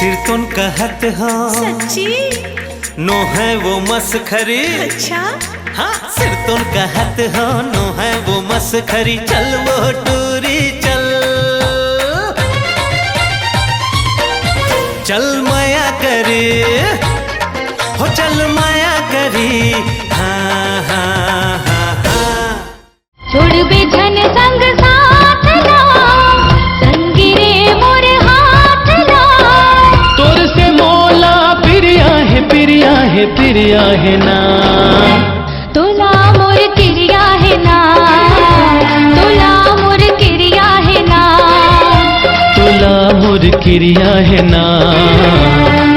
सिर तुन कहत हाँ सच्ची नो है वो मसखरी। अच्छा हाँ सिर तुन कहत हाँ नो है वो मसखरी। चल वो टूरी चल चल माया करे हो चल माया करी। हाँ हाँ हाँ हाँ छोड़ बेछन संग साथ ला संगी रे मोर हाथ ला। तोर से मोला पिरिया है ना तोला मोर किरिया है ना तोला मोर किरिया है ना तोला मोर किरिया है ना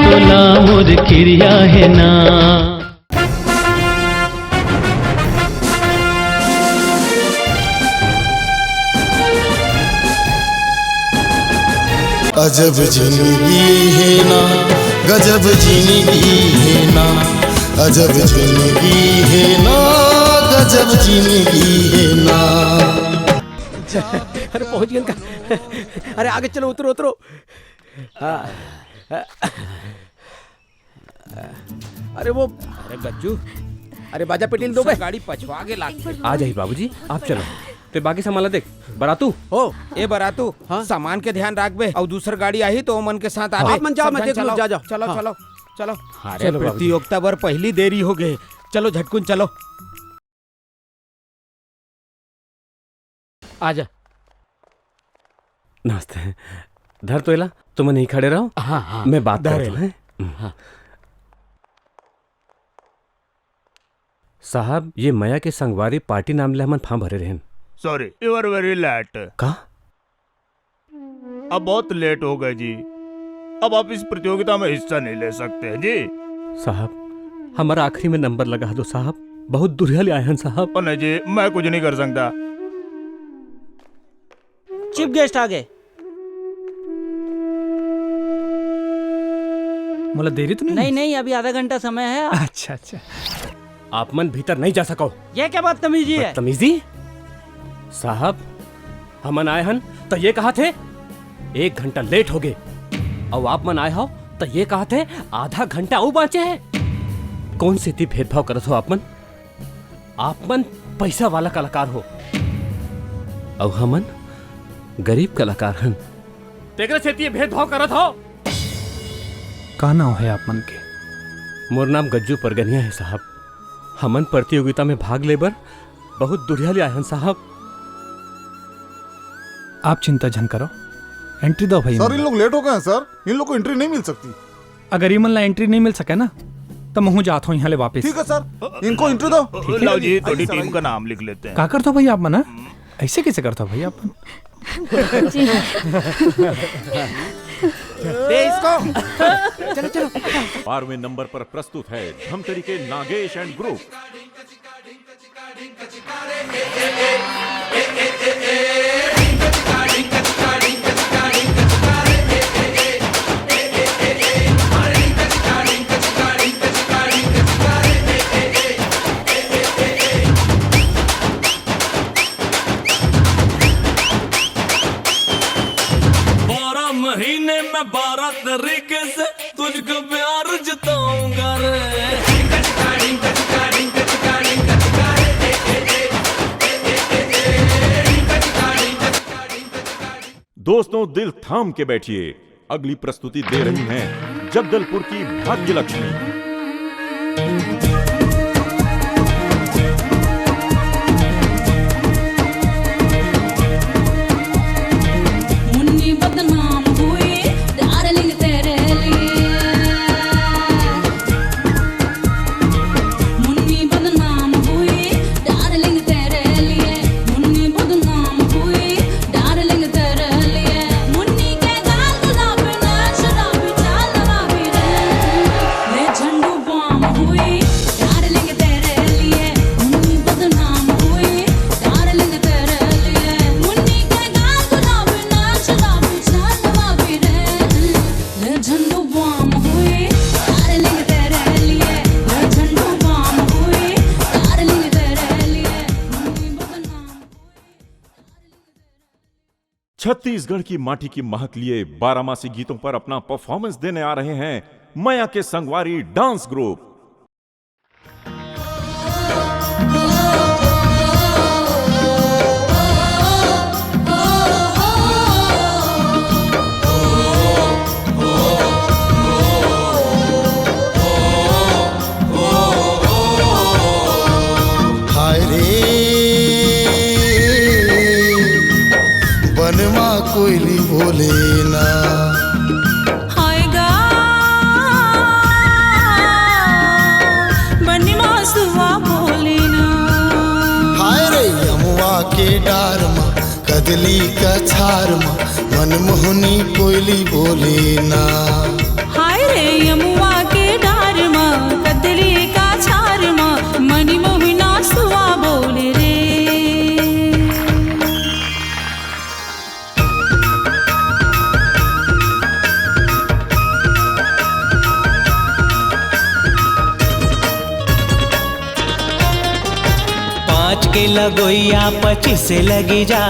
तोला मोर किरिया है ना। अजब जिंदगी है ना गजब जिंदगी है ना। अजब जिंदगी है ना गजब जिंदगी है ना। अरे पहुंच गए का। अरे आगे चलो उतरो उतरो। अरे वो अरे गज्जू अरे बाजा पेटील दो बे गाड़ी पछवा के ला। आ जाइए बाबूजी आप चलो ते बाकी सामान देख बरातू हो ए बरातू हाँ? सामान के ध्यान रख बे और दूसर गाड़ी आई तो मन के साथ आवे। आप मन जाओ मैं देख लूं जा जाओ चलो हाँ। चलो चलो हाँ, अरे चलो बाबूजी। प्रतियोगिता बर पहली देरी हो गए चलो झटकुन चलो। आजा नमस्ते धर तो इला तुम नहीं खड़े रहो। हाँ हाँ मैं बात धर करता हूँ। हाँ। साहब ये मया के संगवारी पार्टी नाम ले हमन फार्म भरे रहन। Sorry you are very late. का अब बहुत लेट हो गए जी। अब आप इस प्रतियोगिता में हिस्सा नहीं ले सकते हैं जी। साहब हमारा आखिरी में नंबर लगा दो साहब बहुत दुर्हल आए हैं साहब। और नहीं जी मैं कुछ नहीं कर सकता। चीफ गेस्ट आ गए। मोला देरी तो नहीं नहीं अभी आधा घंटा समय है। अच्छा अच्छा आप मन भीतर नहीं जा सको। ये क्या बदतमीजी है? बदतमीजी साहब हमन आए हन तो ये कहा थे 1 घंटा लेट हो गए और आप मन आए हो तो ये कहा थे आधा घंटा और बाँचे हैं। कौन से थी भेदभाव करत हो आप मन पैसा वाला कलाकार हो और हमन गरीब कलाकार हन तेकरे से ये भेदभाव करत हो। का नाम है आप मन के? मोर नाम गज्जू परगनिया है साहब। हमन प्रतियोगिता में भाग लेबर बहुत दुर्हल आए हन साहब। आप चिंता जन करो एंट्री दो भाई। सर इन लोग लेट हो गए हैं सर। इन लोग को एंट्री नहीं मिल सकती। अगर ये मन ला एंट्री नहीं मिल सके ना तो मैं जाता हूँ यहाँ ले वापस। ठीक है सर इनको एंट्री दो। लो जी थोड़ी टीम का नाम लिख लेते हैं। क्या करता भाई आप मन? ऐसे कैसे करता भाई आप मन? दे इसको। चलो चलो 12वें नंबर पर प्रस्तुत है धमतरी के नागेश एंड ग्रुप। महीने में 12 तरीके से तुझको प्यार जताऊंगा रे। दोस्तों दिल थाम के बैठिए अगली प्रस्तुति दे रही हैं जगदलपुर की भाग्य लक्ष्मी। छत्तीसगढ़ की माटी की महक लिए 12 गीतों पर अपना परफॉर्मेंस देने आ रहे हैं मया के संगवारी डांस ग्रुप। बनमा कोयली बोले ना, हाय गा बनमा सुआ बोले ना, हाय रे यमुआ के डार मा कदली का छार मा मनमोहनी कोयली बोले ना, हाय रे यमुआ के डार मा कदली का छार मा मनी मोहना सुआ बोले रे। पाँच के लगोइया 25 से लगी जा,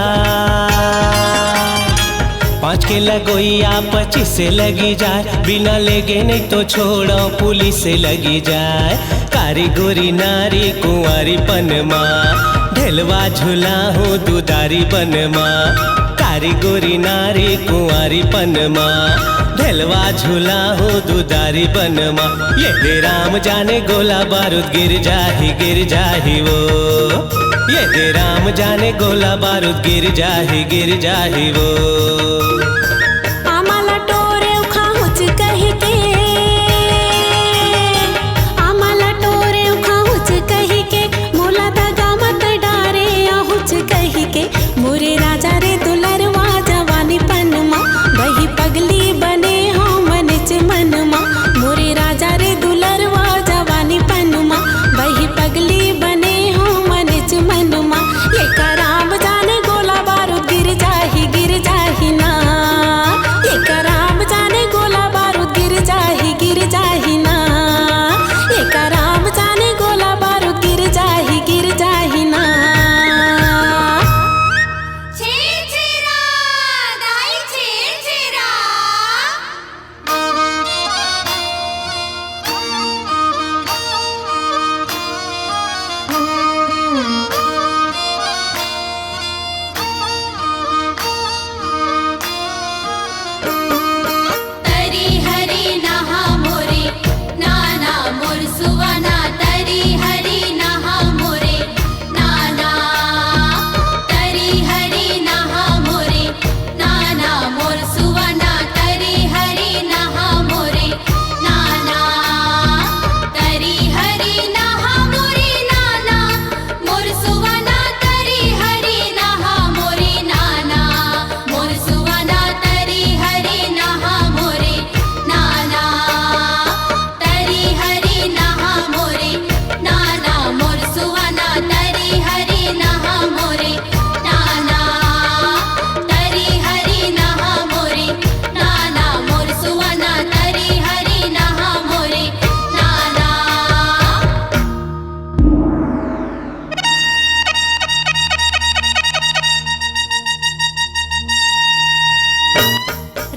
5 के लगोइया 25 से लगी जाए, बिना लेगे नहीं तो छोड़ो पुलिस से लगी जाए। कारीगोरी नारी कुंवारी पनमा, ढेलवा झूला हूँ दुदारी बनमा, कारीगोरी नारी कुंवारी पनमा, ढेलवा झूला हूँ दुदारी बनमा। ये दे राम जाने गोला बारूद गिर जाही वो, ये दे राम जाने गोला बारूद गिर जाही वो। आम्हाला टोरे उखाऊच कही के, आम्हाला टोरे उखाऊच कही के, मोला दगा मत डारे आहुच कही के, मोरे राजा रे दुलरवा जवानी पनमा, वही पगली बने हो मनच मनमा, मोरे राजा रे दुलरवा जवानी पनमा, वही पगली बने हो मनच मनमा। ये कराम जाने गोला बारूद गिर जाही ना, ये कराम जाने गोला बारूद गिर जाही ना, ये कराम जाने गोला बारूद गिर जाही ना। छेरा दाई छेरा तरी हरी नहा मोरे नाना मोर सुवना, तरी हरी नहा मोरे नाना, तरी हरी नहा मोरे नाना मोर सुवना, तरी हरी नहा मोरे नाना, तरी हरी नहा मोरे नाना मोर सुवना, तरी हरी नहा मोरे नाना मोर सुवना, तरी हरी नहा मोरे नाना, तरी हरी नहा मोरे नाना मोर सुवना, तरी हरी नहा मोरे नाना, तरी हरी नहा मोरे नाना मोर सुवना, तरी हरी नहा मोरे नाना।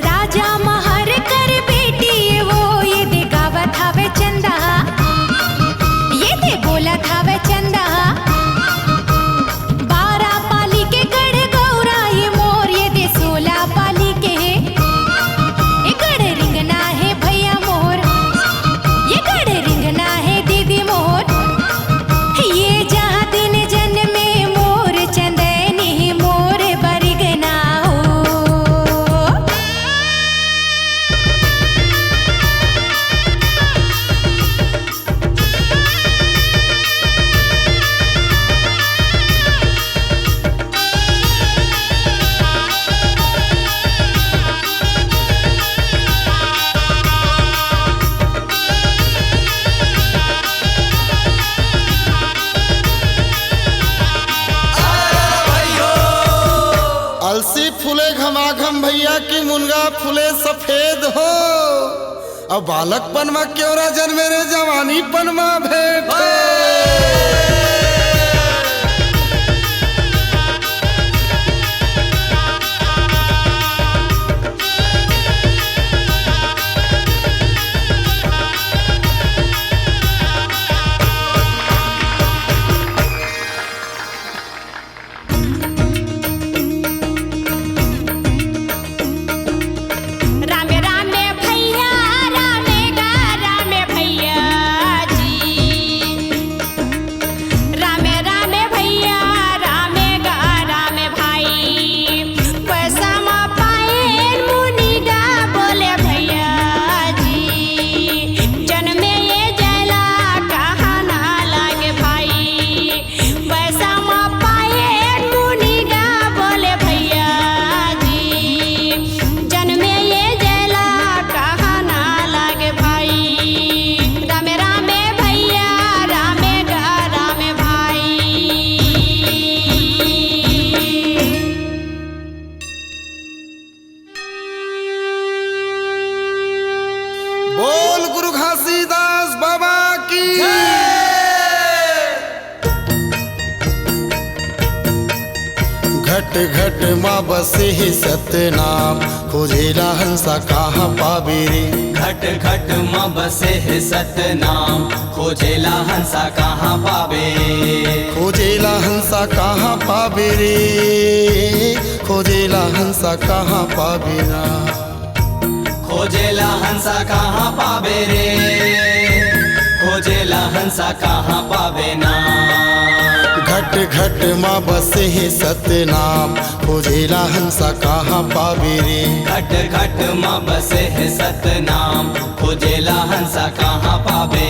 राजा महर कर बेटी वो ये दे गावत हवे चंदा, ये दे बोलत हवे चंदा, 12 पाली के गढ़ गौरा ये मोर, ये दे 16 पाली के, ये गढ़ रिंगना है भैया मोर, ये गढ़ रिंगना है दीदी मोर, ये जहाँ दिन जन्मे मोर चंदनी मोर बरगना हो। अलसी फूले घमाघम भैया की मुनगा फूले सफेद हो, अब बालकपन में क्यों ना जन्मे रे जवानी पन में भेंट हो। बोल गुरु घासीदास बाबा की घट घट माँ बसे है सतनाम खोजेला हंसा कहाँ पावे रे। घट घट माँ बसे है सतनाम खोजेला हंसा कहाँ पावे। खोजेला हंसा कहाँ पावे रे, खोजेला हंसा कहाँ पावे ना। खोजेला हंसा कहाँ पावे रे, खोजेला हंसा कहाँ पावे ना। घट घट माँ बसे है सतनाम खोजेला हंसा कहाँ पावे रे। घट घट माँ बसे है सतनाम खोजेला हंसा कहाँ पावे।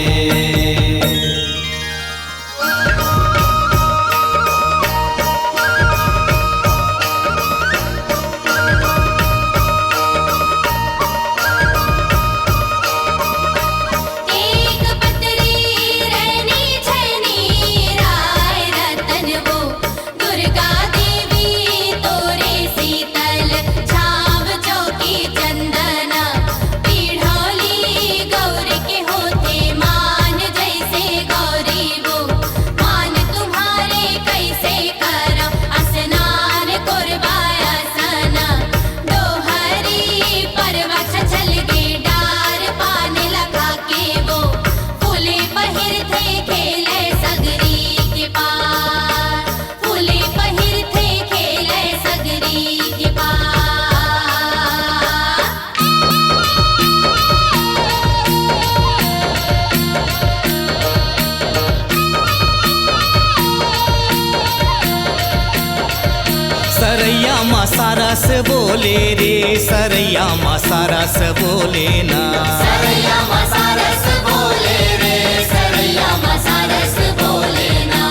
सरैया माँ सारस बोले रे, सरैया माँ सारस बोले ना। सरैया माँ सारस बोले रे, सरैया माँ सारस बोले ना।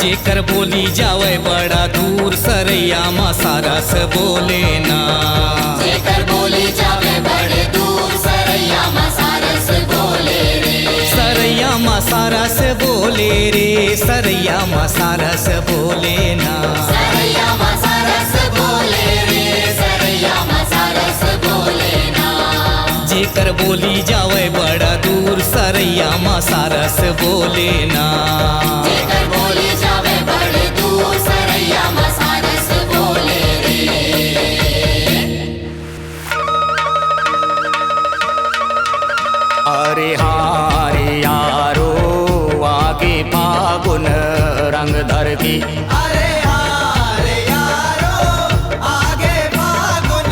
जेकर बोली जावे बड़ा दूर सरैया माँ सारस बोले ना। जेकर बोली जावे बड़े दूर सरैया माँ सारस बोले रे। सरैया माँ सारस बोले रे, सरैया माँ सारस बोले ना। सरैया माँ सारस बोले रे, सरैया माँ सारस बोले ना। जेकर बोली जावे बड़ा दूर सरैया माँ सारस बोले ना। जेकर बोली जावे बड़े दूर सरैया माँ सारस बोले रे। अरे हारे यारो आगे फागुन रंग धर की। अरे हारे यारो आगे फागुन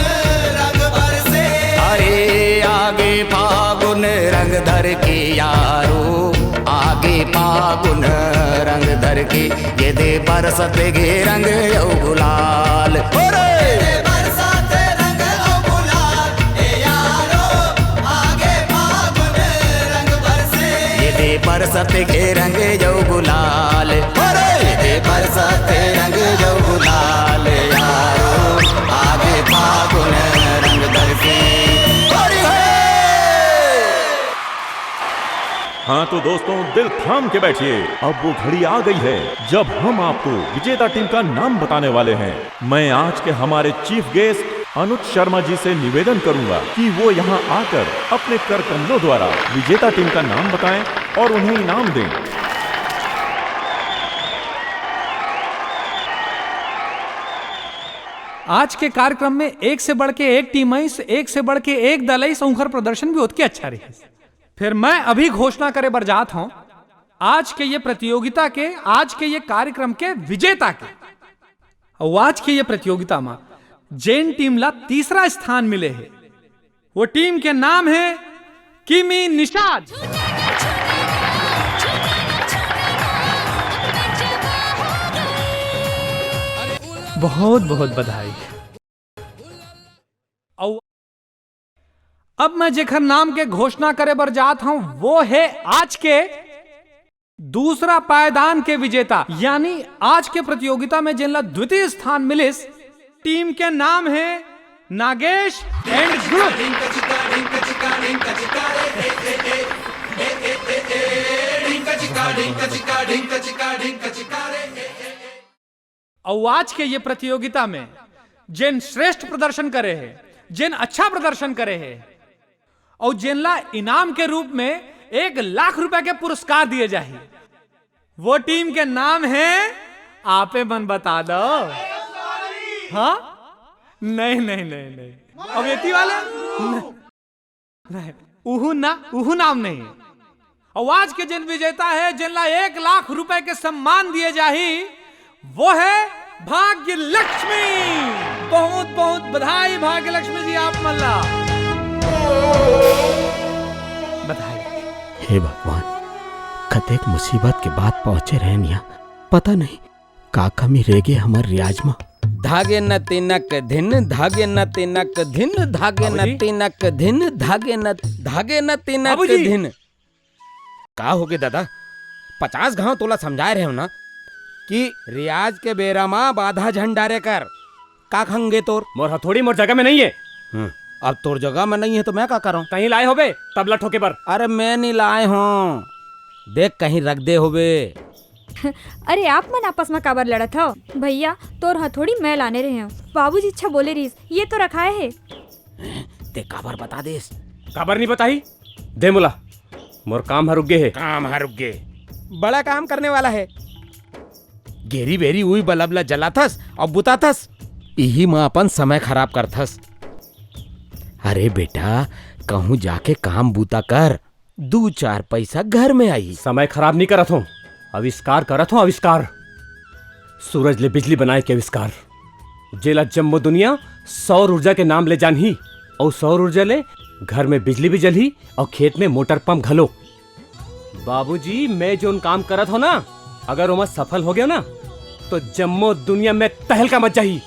रंग बरसे। अरे आगे फागुन रंग धर के यारो, आगे फागुन रंग धर के ये दे बरसत गे रंग यौ गुलाल। बरसत के रंग जो गुलाल, दे बरसत रंग जो गुलाल यारो, आगे फागुन रंग दरके। हाँ तो दोस्तों दिल थाम के बैठिए, अब वो घड़ी आ गई है जब हम आपको विजेता टीम का नाम बताने वाले हैं। मैं आज के हमारे चीफ गेस्ट अनुज शर्मा जी से निवेदन करूंगा कि वो यहाँ आकर अपने कर कमलों द्वारा विजेता टीम का नाम बताएं और उन्हें इनाम दें। आज के कार्यक्रम में एक से बढ़ के एक टीम आई, एक से बढ़ के एक दल आई, उनका प्रदर्शन भी उतके अच्छा रही। फिर मैं अभी घोषणा करे बर जात हूं आज के ये प्रतियोगिता के, आज के ये कार्यक्रम के विजेता के। और आज के ये प्रतियोगिता में जैन टीम ला तीसरा स्थान मिले है, वो टीम के नाम है किमी निषाद। बहुत बहुत बधाई। अब मैं जेखर नाम के घोषणा करे बर जात हूं वो है आज के दूसरा पायदान के विजेता, यानी आज के प्रतियोगिता में जिनला द्वितीय स्थान मिले टीम के नाम है नागेश एंड ग्रुप। और आज के ये प्रतियोगिता में जिन श्रेष्ठ प्रदर्शन करे हैं, जिन अच्छा प्रदर्शन करे हैं, और जिनला इनाम के रूप में 1,00,000 रुपए के पुरस्कार दिए जाए। वो टीम के नाम है, आपे मन बता दो। हाँ, नहीं नहीं नहीं नहीं, अवेती वाले नहीं, उहू नाम नहीं। और आज के जिन विजेता है जिनला 1,00,000 रुपए के सम्मान दिए जाही, वो है भाग्य लक्ष्मी। बहुत बहुत बधाई भाग्य लक्ष्मी जी, आप मल्ला बधाई। हे भगवान, कतेक मुसीबत के बाद पहुंचे रहन यहाँ, पता नहीं का कमी रह गए हमार रियाज में। धागे न तिनक धिन, धागे न तिनक धिन, धागे न तिनक धिन, धागे न तिनक धिन। का हो गए दादा? 50 घाव तोला समझाए रहे हो ना कि रियाज के बेरा में बाधा झंडारे कर। का खंगे तोर? मोर हथौड़ी मोर जगह में नहीं है। अब तोर जगह में नहीं है तो मैं क्या करूं? कहीं लाए होबे तबला ठोके पर। अरे मैं नहीं लाए हूँ, देख कहीं रख दे होबे। अरे आप मन आपस में काबर लड़त हो? भैया तोर हथौड़ी मैं लाने रहे हूँ, बाबूजी अच्छा बोले रहीस, ये तो रखाए है। ते काबर बता देस? काबर नहीं बताई? दे मुला, मोर काम रुक गए है। काम रुक गए, बड़ा काम करने वाला है। गेरी बेरी हुई बलबला जला थस और बुता थस, यही माँ अपन समय खराब कर थस। अरे बेटा, कहूँ जाके काम बूता कर, 2-4 पैसा घर में आई। समय खराब नहीं करत हूँ, आविष्कार करत हूँ आविष्कार। सूरज ले बिजली बनाए के आविष्कार, जेला जम्मो दुनिया सौर ऊर्जा के नाम ले जानही। और सौर ऊर्जा ले घर में बिजली भी जलही और खेत में मोटर पंप घलो। बाबूजी, मैं जो काम करत हो ना, अगर वो सफल हो गया ना तो जम्मो दुनिया में तहलका मच जाही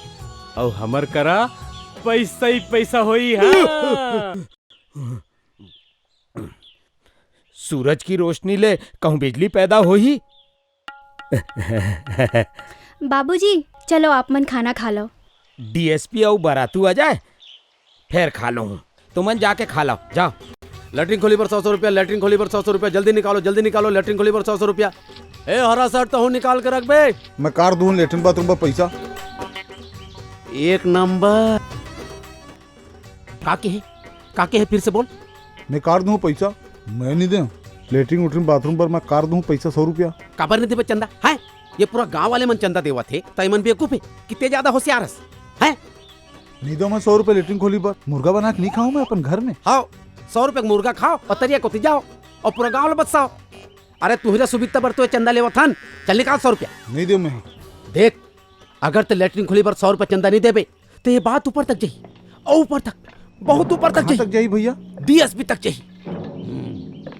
और हमर करा पैसा ही पैसा होई। हाँ। सूरज की रोशनी ले कहूँ बिजली पैदा हो ही। बाबूजी चलो आप मन खाना खा लो। डीएसपी और बारातू आ जाए फिर खा लो। तुमन जाके खा लो, जाओ। लैट्रिन खोली पर 100 रुपया, लैट्रिन खोली पर 100 रुपया, जल्दी निकालो जल्दी निकालो, लैट्रिन खोली पर 100 रुपया। ए हरा शर्ट तो हूँ, निकाल के रख बे। मैं कार दूं लेटरिन बाथरूम पर पैसा। 1 नंबर। काके है फिर से बोल। मैं कार दूं पैसा, मैं नहीं दे। लेटरिन उटरिन बाथरूम पर मैं कार दूं पैसा 100 रुपया। काबर नहीं देवे चंदा है? ये पूरा गांव वाले मन चंदा देवा थे, तैमन बेवकूफ है। कितने ज्यादा होशियार है? नहीं दो मैं 100 रुपए लेटरिन खोली पर। मुर्गा बना के नहीं खाऊं मैं अपन घर में। हाँ, 100 रुपए मुर्गा खाओ और तरिया कोती जाओ और पूरा गांव वाले बचाओ। अरे तुहरा सुबिकता पर तो चंदा लेवा थान, चल निकाल 100 रुपया। नहीं दो मैं। देख, अगर तो लेटरिन खोली पर 100 रुपया चंदा नहीं देबे तो ये बात ऊपर तक जाही, और ऊपर तक, बहुत ऊपर तक जाही भैया। डीएसपी तक जाही।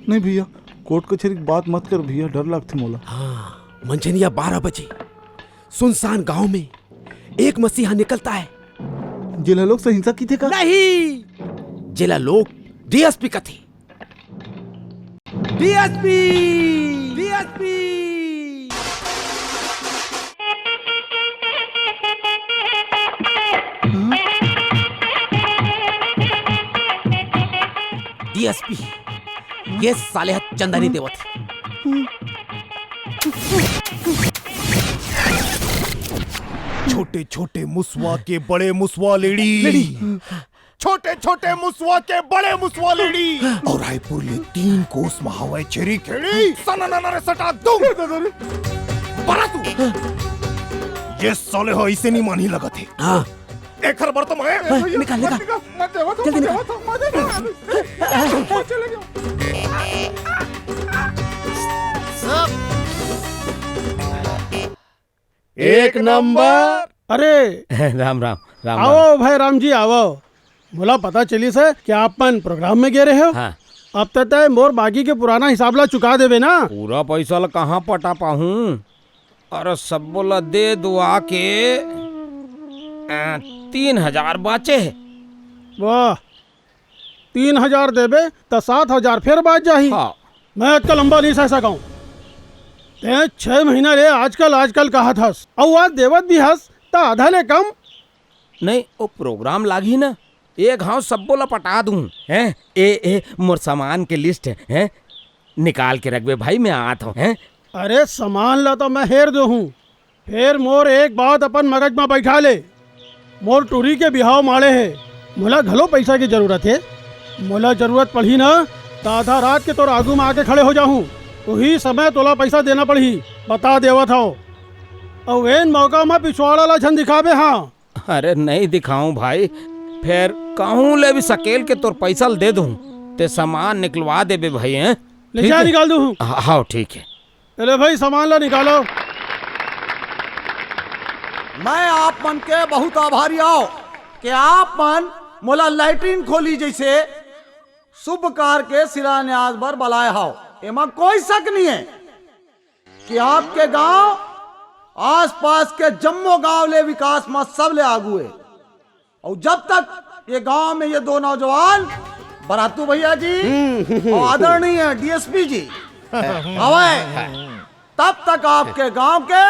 नहीं भैया, कोर्ट कचहरी की बात मत कर भैया, डर लगती मोला। हाँ, मंझनिया 12 बजे सुनसान गांव में एक मसीहा निकलता है। जिला लोग सहिंसा की थे का? नहीं, जिला लोग डीएसपी का थे। डीएसपी डीएसपी डीएसपी ये साले हाथ चंदा नहीं देवत। छोटे छोटे मुसवा के बड़े मुसवा लेडी, छोटे छोटे मुसवा के बड़े मुसवा लेडी, और रायपुर ले 3 कोस महावय छेरी खेड़ी सनननरे सटा दूं। बड़ा तू ये साले हो इसे नहीं मानी लगा थे। हाँ, एक खबर तो मैं निकाल जल्दी निकाल। एक नंबर। अरे राम राम राम। आओ भाई राम जी आओ। बोला पता चली से कि आप मन प्रोग्राम में गए रहे हो। हाँ। अब तक मोर बाकी के पुराना हिसाब ला चुका देवे ना। पूरा पैसा ला कहाँ पटा पाहूं? अरे सब बोला दे दुआ के 3000 बाचे है। वाह, 3000 देबे तो 7000 फिर बाच जाही। हाँ। मैं इतना लंबा नहीं सह सका हूँ। 6 महीना ले आजकल कहा था, और आज देवत भी हस तो आधा ले कम नहीं। वो प्रोग्राम लागी ना, एक हाँ सब बोला पटा दूं। हैं ए मोर सामान के लिस्ट है, निकाल के रखबे भाई, मैं आता हूँ। हैं अरे सामान ला तो मैं हेर दो हूँ, फिर मोर एक बात अपन मगज में बैठा ले। मोर टूरी के बिहाव माड़े है, मोला घलो पैसा की जरूरत है। मोला जरूरत पड़ी ना तो आधा रात के तोर आगू में आके खड़े हो जाऊं वही समय तोला पैसा देना पड़ी बता देवत हो और वेन मौका में पिछवाड़ा ला झन दिखावे। हाँ अरे नहीं दिखाऊं भाई, फिर कहूँ ले भी सकेल के तोर पैसा दे दूं ते सामान निकलवा दे बे भाई हैं। ले जा निकाल दूं। हाँ ठीक है। चले भाई सामान ला निकालो। मैं आप मन के बहुत आभारी आओ कि आप मन मोला लैट्रिन खोली जैसे शुभ कार्य के शिलान्यास पर बुलाए हाओ। एमा कोई शक नहीं है कि आपके गांव आसपास के जम्मो गांव ले विकास में सब ले आगू है। और जब तक ये गांव में ये दो नौजवान बरातू भैया जी और आदरणीय डीएसपी जी आवे तब तक आपके गांव के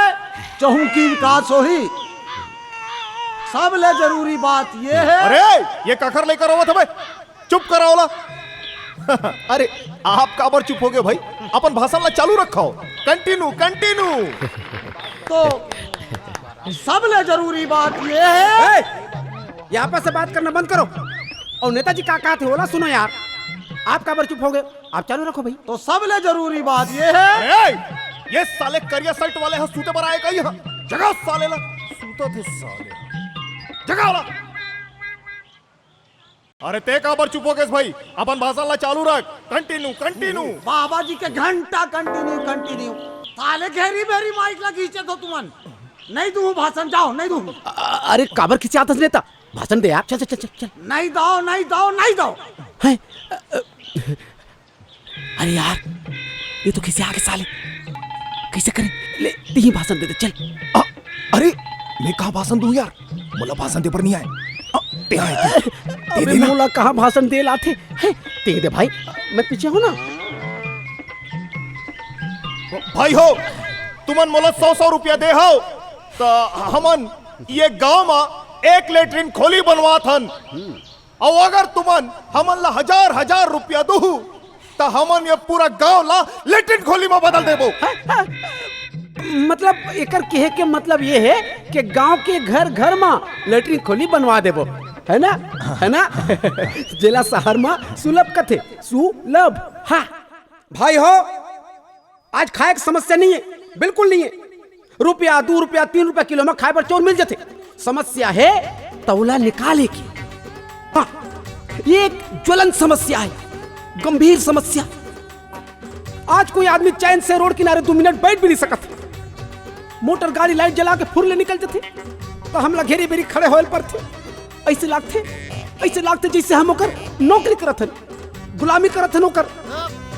चहुमुखी विकास हो ही। सब ले जरूरी बात ये है। अरे ये कखर लेकर आओ था भाई, चुप कराओला। अरे आप काबर चुप हो गए भाई, अपन भाषण ला चालू रखो। Continue continue. तो सब ले जरूरी बात ये है। यहाँ पर से बात करना बंद करो और नेताजी का कहते होला सुनो यार। आप काबर चुप हो गए, आप चालू रखो भाई। तो सब ले जरूरी बात ये है। ये साले करिया शर्ट वाले हैं सूते पर आएगा यहाँ। जगह साले ला सूता थे साले। जगह वाला। अरे ते काबर चुप हो गए भाई, अपन भाषण ला चालू रख। Continue continue. बाबा जी के घंटा कंटिन्यू कंटिन्यू। साले घेरी बेरी माइक ला खींचे तो तुमन नहीं दूं भाषण, जाओ नहीं दूं। अरे काबर खींचे आता नेता, भाषण दे आप। चल चल चल चल। नहीं दो नहीं दो नहीं दो। अरे यार ये तो किसी आगे साले कैसे करें, ले ही भाषण दे दे चल। अरे मैं कहा भाषण दूं यार, मोला भाषण दे पर नहीं आए। ते आए अबे मोला कहाँ भाषण दे लाते दे दे भाई, मैं पीछे हूँ ना। भाई हो तुमन मोला 100 रुपया दे हो तो हमन ये गांव में एक लेटरिन खोली बनवात हन। और अगर तुमन हमन ला 1000 रुपया दू तो हमन ये पूरा गांव ला लेटरिन खोली में बदल देबो। मतलब एकर कहे के मतलब ये है कि गांव के घर घर में लेटरिन खोली बनवा देबो, है ना? है ना? जिला शहर में सुलभ कथे सुलभ। हाँ भाई हो आज खाए की समस्या नहीं है, बिल्कुल नहीं है। रुपया 2 रुपया 3 रुपया किलो में खाए पर चोर मिल जाते। समस्या है तौला निकाले की। हाँ ये एक ज्वलंत समस्या है, गंभीर समस्या। आज कोई आदमी चैन से रोड किनारे 2 मिनट बैठ भी नहीं सकता। मोटर गाड़ी लाइट जला के फुरले निकल जाते तो हम लोग घेरी बेरी खड़े होल पर थे। ऐसे लागते जैसे हम ओकर नौकरी करत हन, गुलामी करत हन ओकर।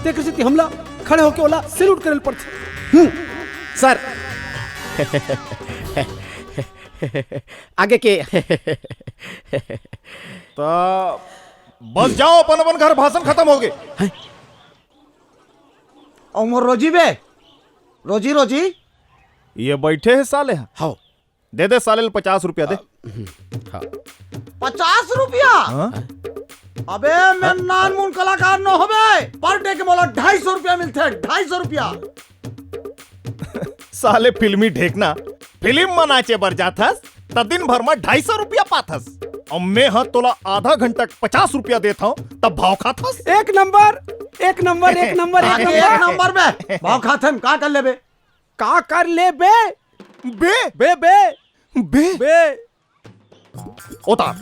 देख रही थी हमला खड़े होके ओला सैल्यूट करल पड़ते। सर आगे के तो बस जाओ अपन अपन घर, भाषण खत्म हो गए। और मोर रोजी बे रोजी रोजी ये बैठे है साले। हाँ दे दे साले 50 रुपया दे। 50 रुपया? अबे मैं नान मुन कलाकार न होबे, पर डे के मोला 250 रुपया मिलते हैं। 250 रुपया। साले फिल्मी ढेकना फिल्म में नाचे बर जाथस तब दिन भर में 250 रुपया पाथस। और मैं हाँ तोला आधा घंटा 50 रुपया देता हूँ तब भाव खाथस। एक नंबर एक नंबर एक नंबर एक नंबर एक नंबर में भाव खाथन। का कर ले बे? का कर ले बे? बे बे बे बे बे उतार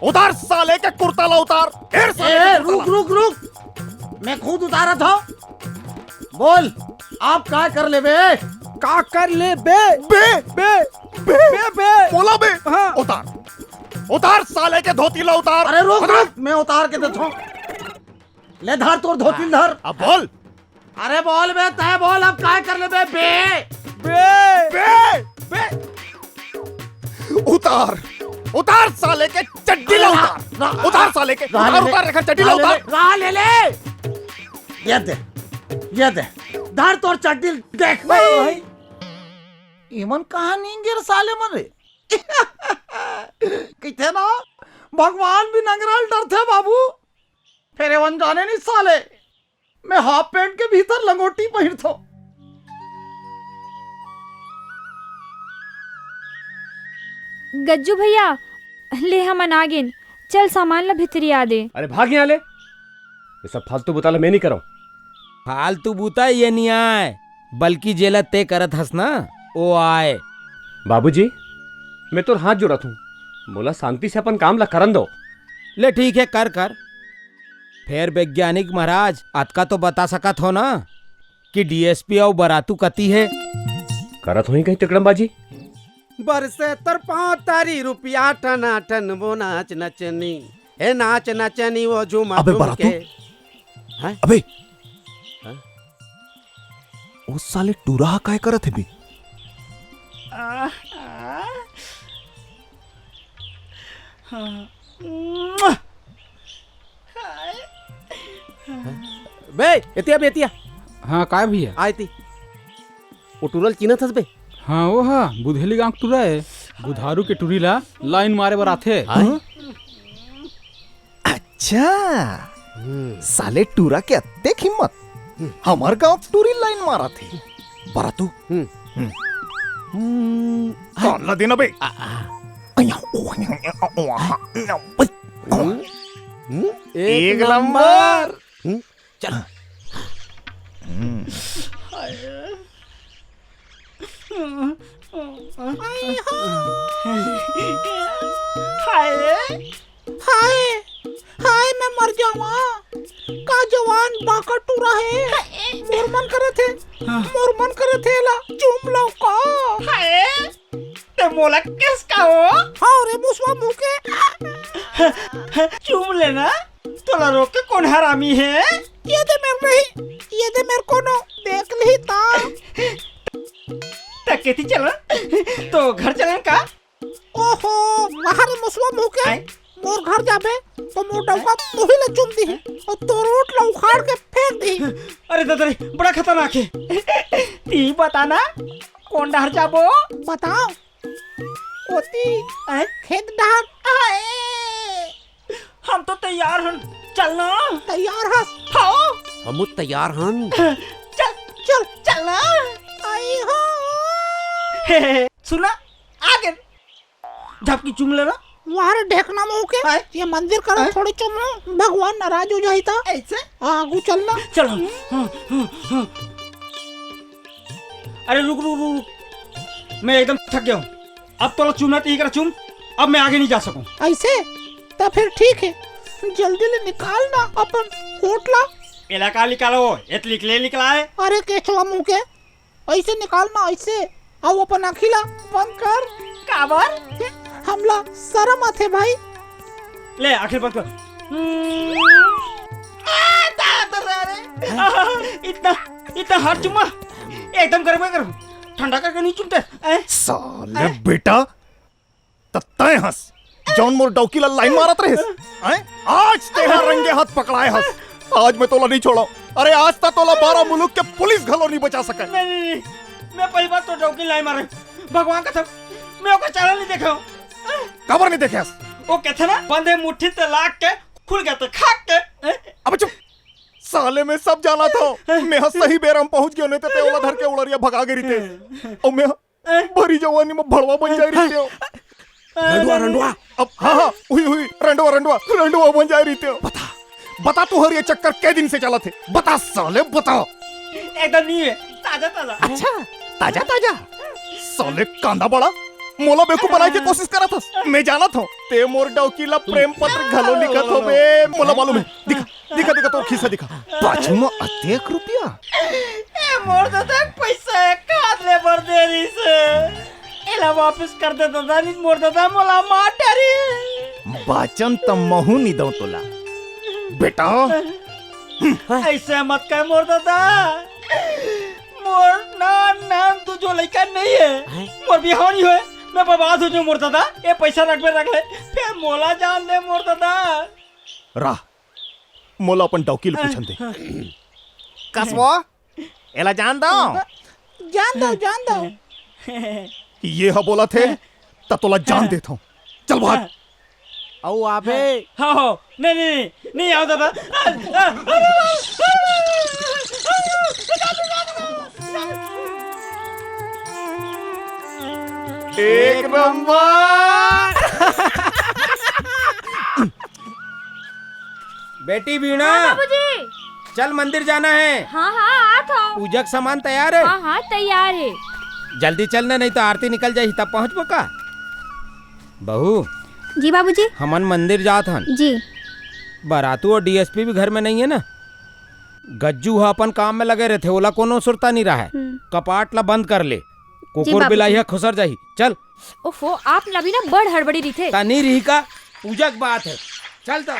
उतार साले के कुर्ता ला उतार। रुक रुक रुक, मैं खुद उतारा था। बोल आप का कर ले बे? का कर ले बे? बे बे बे बे बे बोला बे। हाँ उतार साले के धोती ला उतार। अरे रुक रुक, मैं उतार के देता हूँ। ले धर तोर धोती धर। अब बोल। अरे बोल बे, तय बोल अब का कर ले बे? बे बे बे उतार उतार साले के चड्डी ला उतार। उतार साले के उतार रखा चड्डी ला उतार। रहा ले ले। ये दे धर तोर चड्डी देख भाई। इमन कहानी गिर साले मन रे। किथे ना भगवान भी नंगराल डरते बाबू। फिर एवन जाने नहीं साले, मैं हाफ पैंट के भीतर लंगोटी पहिरतो। गज्जू भैया ले हमन आगिन, चल सामान ला भितरी आ दे। अरे भाग यहाँ ले, ये सब फालतू बुताला मैं नहीं करूं। फालतू बूता ये नहीं आए, बल्कि जेला ते करत हस ना वो आए। बाबूजी मैं तो हाथ जोड़त हूँ, बोला शांति से अपन काम ला करन दो। ले ठीक है, कर कर। फिर वैज्ञानिक महाराज अतका तो बता सकत हो ना कि डीएसपी और बरातू कती है। करत हुई कहीं तिकड़मबाजी। बरसे तरपा तारी रुपया टना टन वो नाच नचनी, ए नाच नचनी वो झूमा अबे झूम बरातू, के। अबे वो साले टूरा काय करत है बे? बे एतिया बेतिया हाँ काय भैया आई थी वो टूरल चीनत हस बे। हाँ वो हाँ बुधेली गांव टूरा है, बुधारू के टूरी ला लाइन मारे बर आथे। अच्छा साले टूरा के अत्तेक हिम्मत, हमार गांव टूरी लाइन मारा थे। बरातू कौन ला देना बे? एक नंबर। चल हाय हाय मैं मर जावा का जवान बाका टूरा है। मोर मन करे थे ला चूम लो का। हाय ते मोला किसका हो? हाँ रे मुसवा मुंह के चूम लेना। तोला रोक के कौन हरामी है? ये दे मेरे नहीं, ये दे मेरे को नो देख ली ता। तकेती चला तो घर चलन का? ओहो वहाँ रे मुसवा मुंह के मोर घर जाबे तो मोर डौका तोही ले चुम दी और तो रोट ला उखाड़ के फेंक दी। अरे दादा बड़ा खतरनाक है। ती बताना कौन डहर जाबो? बताओ ओती खेत डहर। हम तो तैयार हन, चलना। तैयार हस? हाँ हम तैयार हन। चल चल चलना। आई हो सुना आगे झपकी चुम लेना। वहाँ ढेकना मुँह के ये मंदिर करो थोड़ी चुमो, भगवान नाराज हो जाता। ऐसे आगू चलना। चलो। अरे रुक रुक रुक, मैं एकदम थक गया हूँ। अब तो चुमना ठीक है चुम, अब मैं आगे नहीं जा सकूँ। ऐसे तो फिर ठीक है, जल्दी ले निकालना अपन होटला। इलाका निकालो, इतनी ले निकला है। अरे केचवा मुँह के ऐसे निकालना, ऐसे आओ अपन अखिला बंद कर। काबर हमला शर्म आते भाई। ले आखिर बंद कर। इतना इतना हाथ चुमा एकदम गर्म ठंडा करके नहीं चुमते। साले बेटा तत्ताए हंस जॉन मोर डौकी ला लाइन मारत रहे। आज तेरा रंगे हाथ पकड़ाए हंस, आज मैं तोला नहीं छोड़ा। अरे आज तक तोला 12 मुल्क के पुलिस घलो नहीं बचा सके। नहीं मैं पहली बार तो डौकी लाइन मारे, भगवान का सब मैं ओकर चैनल नहीं देखा। खबर नहीं देखे? वो कहते ना बंदे मुट्ठी ते लाग के खुल गया तो खाक के। अब चुप साले में सब जाना था। मैं सही बेरम पहुंच गया, नहीं तो ते ओला धर के उड़रिया भगा गई थे। और मैं भरी जवानी में भड़वा बन जाई रही थी। रंडवा अब हाँ हुई रंडवा बन जाई रही थी। बता तू हर ये चक्कर कै दिन से चला थे? बता साले बता। एकदम नहीं है, ताजा ताजा। अच्छा ताजा साले कांदा बड़ा मोला बेकूफ बनाए की कोशिश करा था। मैं जाना था ते मोर डौकीला प्रेम पत्र घलो लिखत हो बे। मोला मालूम है। दिखा तो खिस्सा दिखा। पाछू में अतेक रुपया ए मोर दादा पैसा काट ले बर देरी से एला वापस कर दे दादा। नहीं मोर दादा मोला मार डरी। बाचन तमहू नहीं दो तोला बेटा। ऐसे मत कर मोर दादा। मोर नाम तू जो लड़का नहीं है, मोर बिहाव नहीं हुए, मैं बर्बाद हो जाऊं मोर दादा। ये पैसा रख ले फिर मोला जान दे मोर दादा। राह मोला अपन डौकी ले पूछन दे। कसवा एला जान दो। ये हा बोला थे तब तोला जान देता हूँ। चल भाग। आओ आबे। हाँ नहीं आओ दादा। एक नंबर। बेटी बीणा बाबूजी चल मंदिर जाना है। हाँ हाँ आता हूँ। पूजा का सामान तैयार है? हाँ हाँ तैयार है। जल्दी चलना नहीं तो आरती निकल जाए तब पहुँचबो का। बहू जी बाबूजी। हमन मंदिर जात हन जी। बारातू और डीएसपी भी घर में नहीं है ना। गज्जू अपन काम में लगे रहते, ओला कोनो सुरता नहीं रहा है। कपाट ला बंद कर ले, कुकुर बिलाई खुसर जाही। चल। ओफो आप लभी ना बड़ हड़बड़ी रही थे। नहीं रही का, पूजा की बात है। चल तो।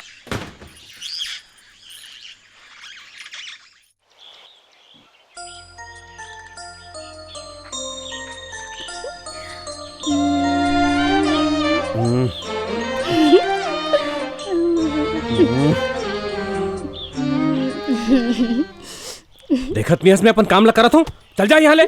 देखत मियास में अपन काम ला करत हूँ। चल जा यहाँ ले।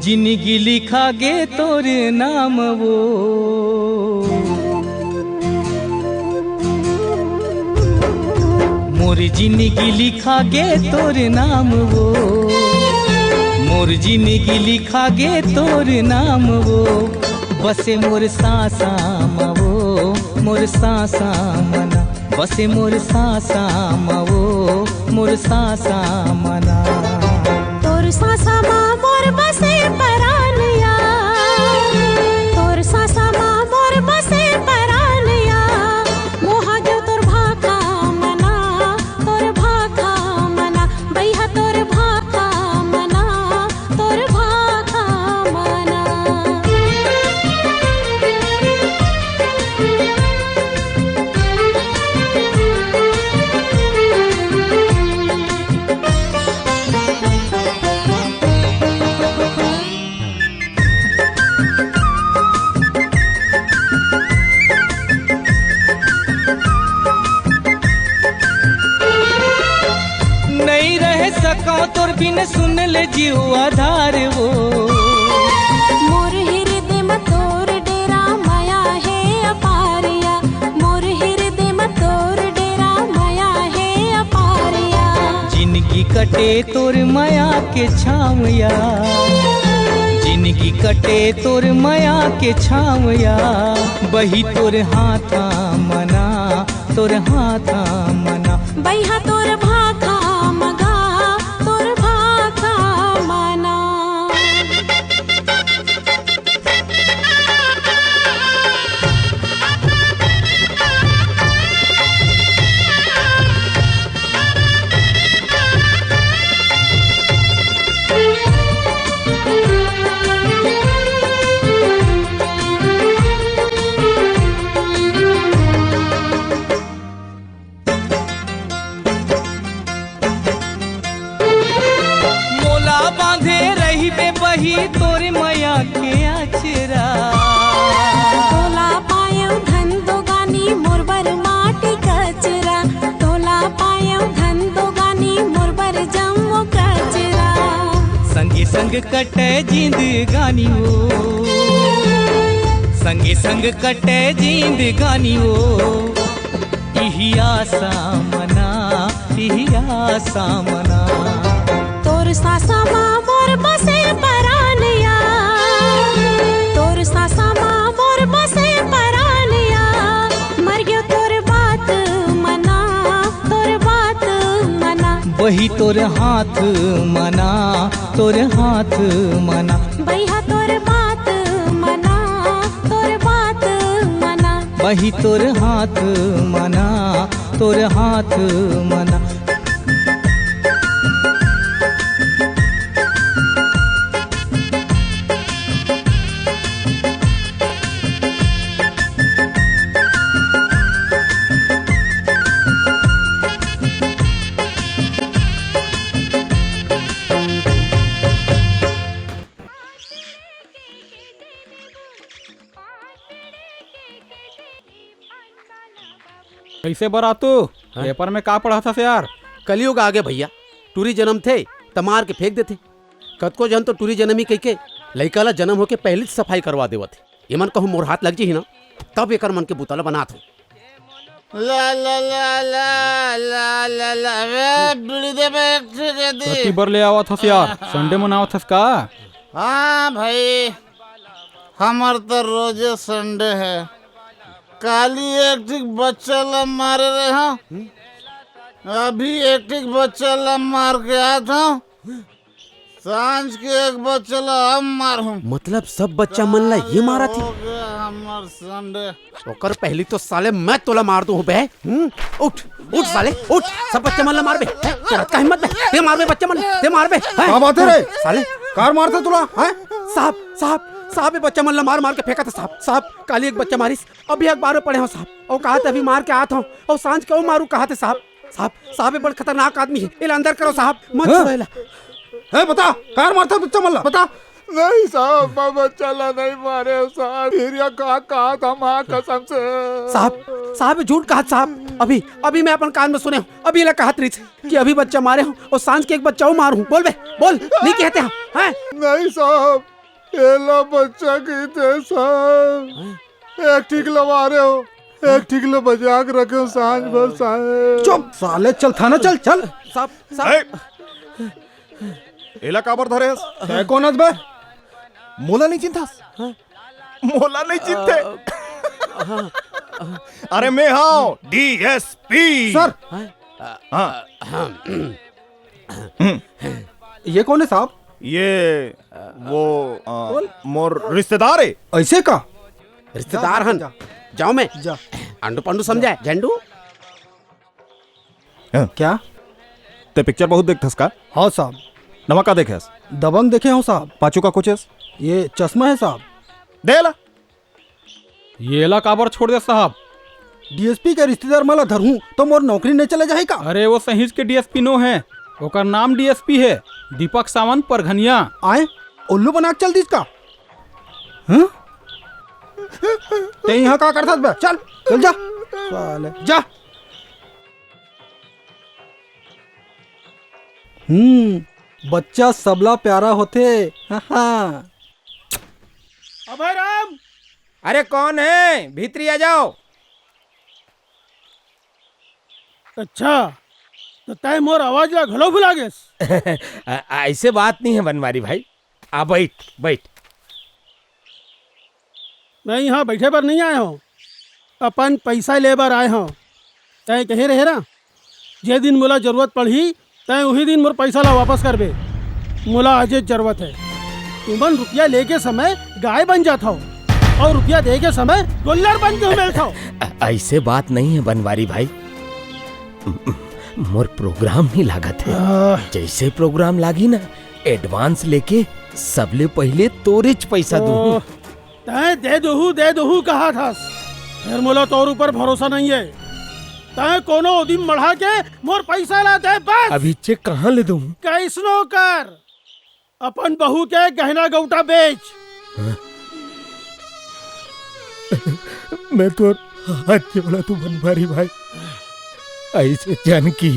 जिंदगी लिखा गे तोर नाम वो, मोर जिंदगी लिखा गे तोर नाम वो, मोर जिंदगी लिखा गे तोर नाम वो, बसे मोर सासा वो, मोर सासा मना, बसे मोर सासा वो, मोर सासा मना। तोर सासा माँ मोर बसे परानिया, तोर सासा माँ मोर बसे परानिया, मोहा जो तोर भाका मना, तोर भाका मना, बैहा तोर भाका मना, तोर भाका मना। नहीं रह सका तोर बिन सुन ले जीव आधार वो, मोर हृदय में तोर डेरा माया है अपारिया, मोर हृदय में तोर डेरा माया है अपारिया। जिंदगी कटे तोर माया के छावया, जिंदगी कटे तोर माया के छावया, बही तोर हाथा मना, तोर हाथा मना, बैहा तोर भाखा मगा, तोर भाखा मना। मोला बांधे रही बे बही तोर माया के आचरा, तोला पायौ धन दोगानी मोर बर माटी कचरा, तोला पायौ धन दोगानी मोर बर जम्मो कचरा। संगे संग कटे जींद गानी वो, संगे संग कटे जींद गानी वो, इही आसा मना, इही आसा मना। तोर सासा माँ मोर बसे परानिया, तोर सासा माँ मोर बसे परानिया, मर गयो तोर बात मना, तोर बात मना, वही तोर हाथ मना, तोर हाथ मना, बैहा तोर बात मना, तोर बात मना। वही तोर हाथ मना, तोर हाथ मना। कैसे बरातू पेपर में का पढ़ा था यार? कलयुग आगे भैया, टूरी जन्म थे त मार के फेंक देते। कतको जन तो टूरी जन्म ही कह के लइका ला जन्म होके पहले सफाई करवा देवत। एमन कहूँ मोर हाथ लग जी ना तब एकर मन के बुतला बनात हो। ला ला ला ला ला ला ला वे बीड़ी दे बे एक ठे दे। कति बर ले आवत हस यार, संडे मनावत हस का? हाँ भाई, हमार तो रोजे संडे है। काली एक ठीक बच्चा ला मारे रहे हो, अभी एक ठीक बच्चा ला मार के आया था, सांझ के एक बच्चा ला हम मार हूँ। मतलब सब बच्चा मन ला ये मारा थी? हमार संडे ओकर पहली तो साले मैं तोला मार दूं बे। उठ उठ साले उठ, सब बच्चा मन ला मार बे। तुरंत का हिम्मत बे, ते मार बे बच्चा मन, ते मार बे। क्या बात है रे? साले कार मारता तुला हैं? साहब साहब साहब, ये बच्चा मन ला मार मार के फेंका था साहब। साहब काली एक बच्चा मारिस, अभी अखबार में पढ़े हो साहब। और कहा था अभी मार के आता हूँ और सांझ क्यों मारू कहा थे साहब। साहब साहब ये बड़ा खतरनाक आदमी है, इला अंदर करो साहब, मत छोड़ेला। है बता, कार मारता बच्चा मन ला बता। नहीं साहब, मैं बच्चा ला नहीं मारे साहब, फिर कहा था माँ कसम से। साहब साहब झूठ कहा साहब, अभी अभी मैं अपन कान में सुने हूँ, अभी कहा कि अभी बच्चा मारे हूँ और सांझ के एक बच्चा और मारू। बोल बे बोल, नहीं कहते हैं? नहीं साहब, एला बच्चा की थे साहब, एक ठीक लगा रहे हो, एक ठीक लो बजा के रखे हो सांझ भर साहब। चुप साले, चल थाना चल चल। साहब साहब एला काबर धरे है कौन बे? मोला नहीं चिंता, मोला नहीं चिंते। अरे मैं हाँ डीएसपी सर। हाँ ये कौन है साहब? ये वो मोर रिश्तेदार है। ऐसे का रिश्तेदार हन? जाओ मैं जा। अंडू पंडू समझाए झंडू। क्या ते पिक्चर बहुत देखथस का? हाँ साहब। नवा का देखेस? दबंग देखे हो साहब। पाचू का कोचेस? ये चश्मा है साहब। देला ये ला काबर छोड़ दे साहब? डीएसपी के रिश्तेदार मला धरूं तो मोर नौकरी नहीं चले जाएगा? अरे वो सहीज के डीएसपी नो है, ओकर नाम डीएसपी है दीपक सावंत परघनिया। आए उल्लू बना के चल दी इसका। हाँ? ते यहाँ का करता बे? चल चल जा साले जा। बच्चा सबला प्यारा होते। हाँ। अभय राम। अरे कौन है? भीतरी आ जाओ। अच्छा तो तय मोर आवाज ला घलो भुला गेस। ऐसे बात नहीं है बनवारी भाई, आ बैठ बैठ। मैं यहाँ बैठे पर नहीं आया हूँ, अपन पैसा ले बर आए हूँ। तय कहे रहे ना, जे दिन मोला जरूरत पड़ी तय वही दिन मोर पैसा ला वापस कर बे। मोला आज जरूरत है। तुमन रुपया लेके समय गाय बन जाता हो और रुपया दे के समय गोल्लर बन के बैठा हो। ऐसे बात नहीं है बनवारी भाई, मोर प्रोग्राम नहीं लागत है। जैसे प्रोग्राम लागी ना एडवांस लेके सबले पहले तोरेच पैसा दूँ। तय दे दहू कहा था, फिर मोला तोर ऊपर भरोसा नहीं है। तय कोनो उदिम बढ़ा के मोर पैसा ला दे बस। अभी चेक कहाँ ले दूँ? कैसनो कर, अपन बहू के गहना गौटा बेच। मैं तो हाथ जोड़ा तू बनवारी भाई, ऐसे जानकी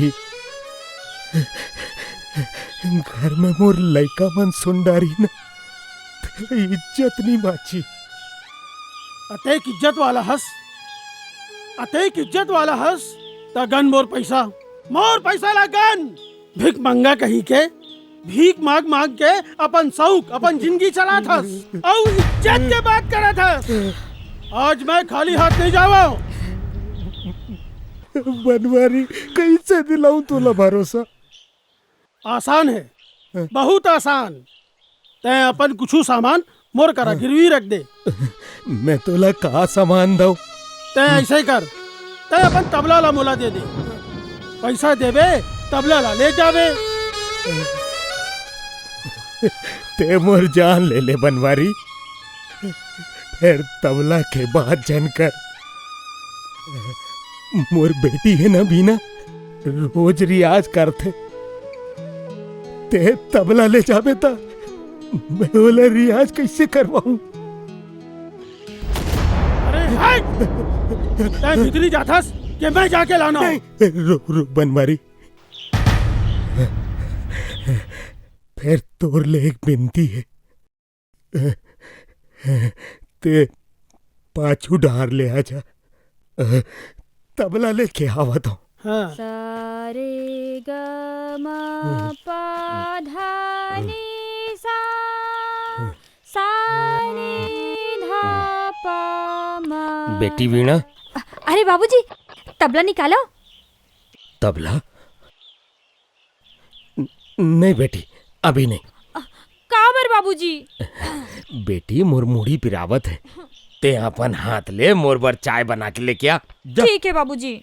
घर में मोर लइका मन सुंडारी न इज्जत नहीं बाची। अतेक इज्जत वाला हंस, अतेक इज्जत वाला हंस त गन मोर पैसा ला गन। भिक मंगा कही के भीख मांग मांग के अपन शौक अपन जिंदगी चला था और इज्जत के बात करा था। आज मैं खाली हाथ नहीं जावा। बनवारी कैसे दिलाऊं तोला भरोसा? आसान है, बहुत आसान। तय अपन कुछ सामान मोर करा गिरवी रख दे। मैं तोला का सामान दऊ? तय ऐसे कर, तय अपन तबला ला मोला दे दे। पैसा देबे तबला ला ले जावे। ते मोर जान ले ले बनवारी, फिर तबला के बाद जानकर मोर बेटी है ना बीना, रोज रियाज करते। ते तबला ले जाबे ता मैं बोला रियाज कैसे करवाऊं? अरे तय भीतरी जाथस कि मैं जाके लाना। रुक रुक बनवारी, फिर तोर ले एक बिनती है, ते पाछू डार ले आजा, तबला लेके आवत हूँ। हाँ। सारे ग म प ध नि सा सा नि ध प म। बेटी वीणा। अरे बाबूजी, तबला निकालो। तबला? नहीं बेटी, अभी नहीं। काबर बाबूजी? बेटी मुरमुड़ी पिरावत है, ते अपन हाथ ले मोर बर चाय बना के लेके आ। ठीक है बाबूजी।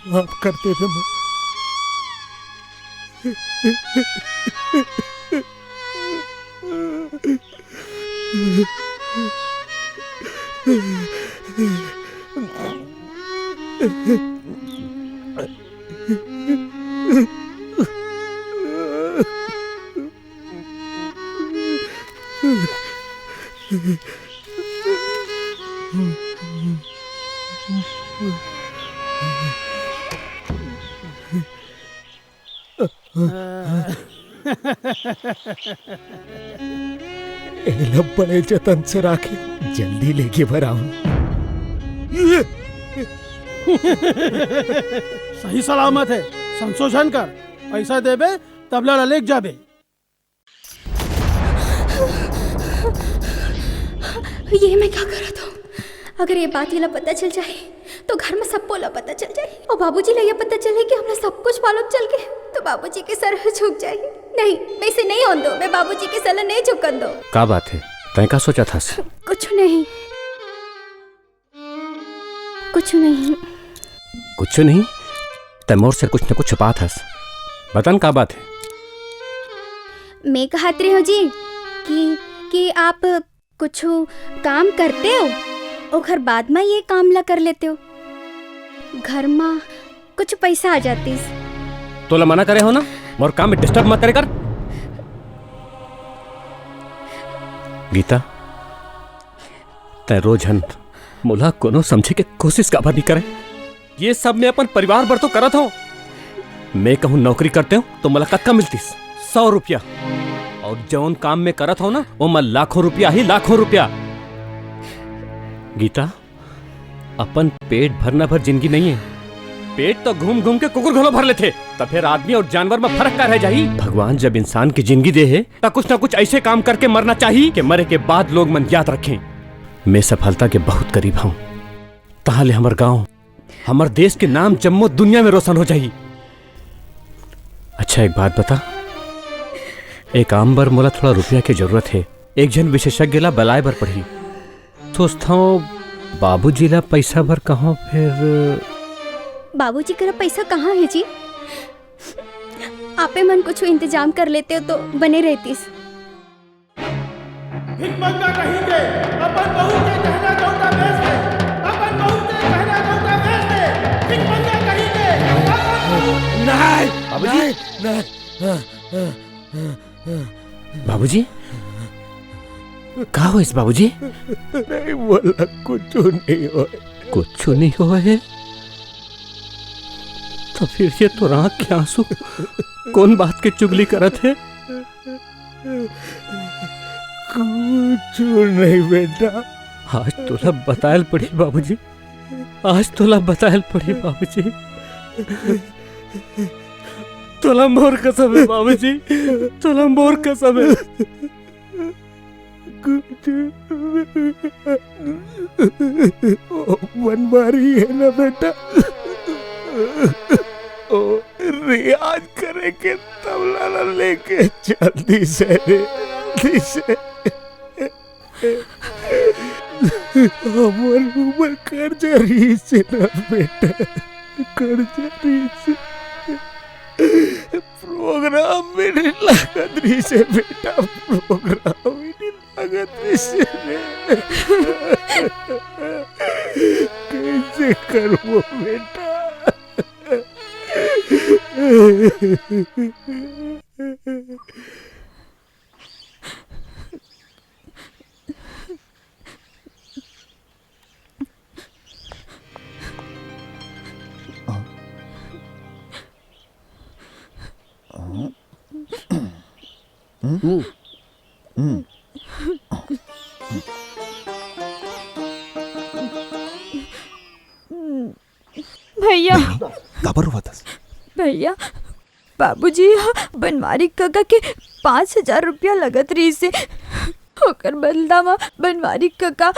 माफ कर दे रे माँ। बड़े जतन से राखे, जल्दी लेके भराऊं। सही सलामत है, संशोधन कर, पैसा देबे तबला लेके जाबे। ये मैं क्या कर रहा था? अगर ये बात ये पता चल जाए तो घर में सबको ला पता चल जाए, और बाबूजी ला ये पता चले कि हमरा सब कुछ मालूम चल गए तो बाबूजी के सर झुक जाए। नहीं, मैं इसे नहीं होने दो, मैं बाबूजी के सर नहीं झुकन दो। का बात है? तय का सोचा था? कुछ नहीं, कुछ नहीं। कुछ नहीं? तैमूर से कुछ न कुछ छुपा था। बतन का बात है? मैं कहत रही हूँ जी कि आप कुछ काम करते हो और घर बाद में ये काम ला कर लेते हो, घर में कुछ पैसा आ जाती। तो ला मना करे हो ना, मोर काम में डिस्टर्ब मत करे कर। गीता, तय रोजन मुला कोनो समझे के कोशिश का नहीं करे। ये सब मैं अपन परिवार भर तो करत हूँ। मैं कहूँ नौकरी करते हो तो मुलाकात का मिलती 100 रुपया, और जौन काम में करत हो ना वो मैं लाखों रुपया ही लाखों रुपया। गीता, अपन पेट भरना भर जिंदगी नहीं है। पेट तो घूम घूम के कुकुर घोलो भर लेते, तब फिर आदमी और जानवर में फर्क क्या रह जाही? भगवान जब इंसान की जिंदगी दे है तो कुछ ना कुछ ऐसे काम करके मरना चाहिए कि मरे के बाद लोग मन याद रखें। मैं सफलता के बहुत करीब हूँ, ताले हमार गांव, हमार देश के नाम जम्मो दुनिया में रोशन हो जाही। अच्छा एक बात बता, एक आमबर मोला थोड़ा रुपया की जरूरत है, एक जन विशेषज्ञ ला बलाय बर पड़ी। सोचता हूँ बाबूजी ला पैसा भर कहाँ फिर। बाबूजी का पैसा कहाँ है जी? आपे मन कुछ इंतजाम कर लेते हो तो बने रहती। कहीं के अपन बहू के कहना जोता बेच दे, अपन बहू के कहना जोता बेच दे, भिखमंगा कहीं के। नहीं बाबूजी, बाबूजी कहा हो इस बाबूजी? नहीं बोला, कुछ नहीं हो। कुछ नहीं हो है तो फिर ये तो आँख के आंसू कौन बात के चुगली करत है? कुछ नहीं बेटा। आज तोला बतायल पड़ी बाबूजी, आज तोला बतायल पड़ी बाबूजी। तोला मोर कसम है बाबूजी, तोला मोर कसम है। मनमारी है ना बेटा, ओ रियाज करे के तबला लेके जल्दी से जल्दी से उम्र कर्जरी से ना बेटा, कर्जरी से प्रोग्राम में नहीं लागत रही से बेटा, प्रोग्राम में नहीं लागत रही से कैसे करूँ बेटा। भैया खबर हुआ था भैया, बाबूजी बनवारी काका के 5,000 रुपया लगत रही से, होकर बदला में बनवारी काका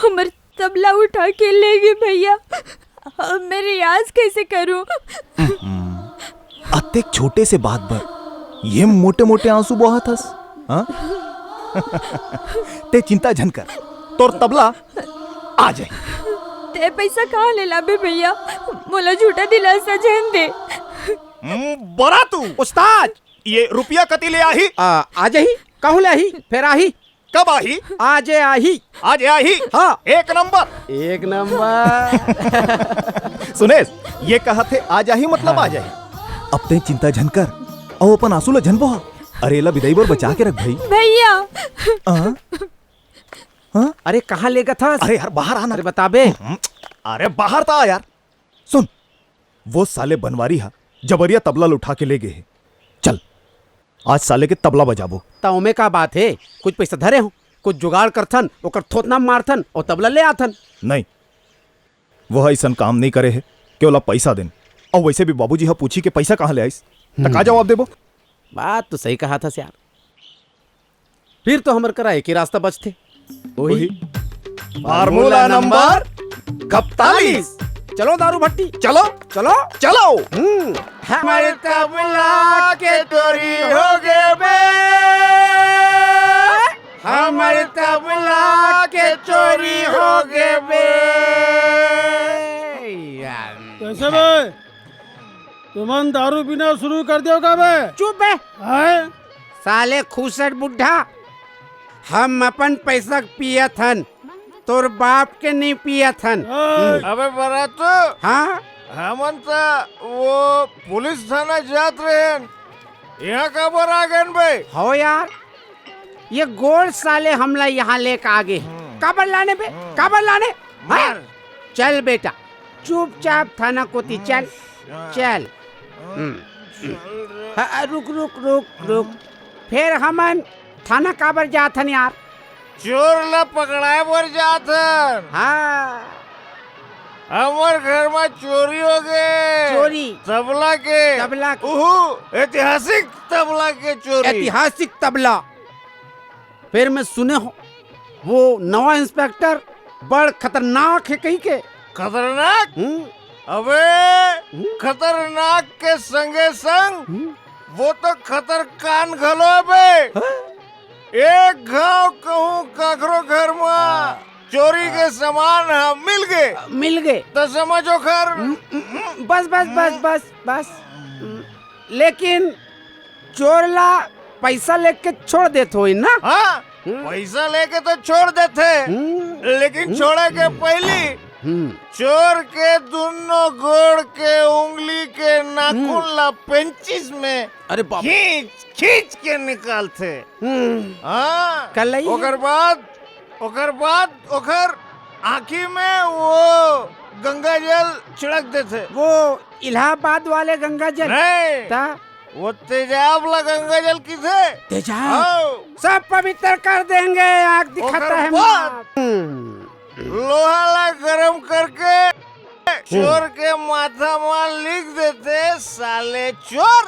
हमर तबला उठा के ले गए भैया। अब मैं रियाज कैसे करूं? अत्ते छोटे से बात पर ये मोटे मोटे आंसू बहा थस, हाँ? ते चिंता झन कर, तोर तबला आ जाए। ते पैसा कहाँ ले लाबे भैया, मोला झूठा दिलासा जन दे। बरा तू उस्ताद, ये रुपया कति ले आही? आ जाही, कहूँ ले आही, फिर आही। कब आही? आजे आही। आज आही? हाँ, एक नंबर, एक नंबर। सुनेश, ये कहा थे आ जाही मतलब आ जाही। अब ते चिंता झन कर, और अपन आंसू ला झन बहा। अरे ला विदाई बर बचा के रख भाई। भैया हाँ? अरे कहाँ लेगा था? अरे यार बाहर आना। अरे बता बे। अरे बाहर था यार। सुन, वो साले बनवारी हा जबरिया तबला उठा के ले गए। चल आज साले के तबला बजाबो। ताऊ में का बात है, कुछ पैसा धरे हो, कुछ जुगाड़ करथन, ओकर थोतना मारथन और तबला ले आथन। नहीं, वो ऐसा काम नहीं करे है कि ओला पैसा देन। और वैसे भी बाबूजी हा पूछी के पैसा कहाँ ले आइस, तो का जवाब देबो? बात तो सही कहा था यार। फिर तो हमर करा एक ही रास्ता बचते, वही फार्मूला नंबर 41। चलो दारू भट्टी, चलो चलो चलो। हमारे तबला के चोरी हो गए बे, हमारे तबला के चोरी हो गए बे। कैसे बे, तुमन दारू पीना शुरू कर दियोगा बे? चुप बे। साले खूसट बुढ़ा, हम अपन पैसा पिया थन, तोर बाप के नहीं पिया थन। अबे बरा तो हाँ, हमन तो वो पुलिस थाना जात रहे, यहाँ कबर आ गए बे? हो यार, ये गोल साले हमला यहाँ लेकर आ गए। काबर लाने बे, काबर लाने? हाँ? चल बेटा, चुपचाप थाना कोती चल, चल। रुक रुक रुक रुक, फिर हमन थाना काबर जाथन यार? चोर ला पकड़ाए बर जाथन। हाँ, हमार घर में चोरी हो गए। चोरी? तबला के, तबला के। ऐतिहासिक तबला के चोरी। ऐतिहासिक तबला? फिर मैं सुने हो वो नवा इंस्पेक्टर बड़ खतरनाक है कहीं के। खतरनाक? अबे खतरनाक के संगे संग वो तो खतर कान घलो बे। एक घाव कहूँ ककरो घर में चोरी के सामान मिल गए तो समझो खर। बस बस बस बस बस। लेकिन चोरला पैसा लेके छोड़ देते हो ना? हाँ, पैसा लेके तो छोड़ देते, लेकिन छोड़े के पहले चोर के दोनों गोड़ के उंगली के नाखून ला पेंचिस में अरे खींच खींच के निकालते। हाँ, कल ओकर बाद ओकर आँखी में वो गंगा जल छिड़क देते। वो इलाहाबाद वाले गंगा जल नहीं, वो तेजाब ला गंगा जल किसे? तेजाब सब पवित्र कर देंगे। आग दिखाता है लोहा ला गरम करके चोर के माथा में लिख देते साले चोर।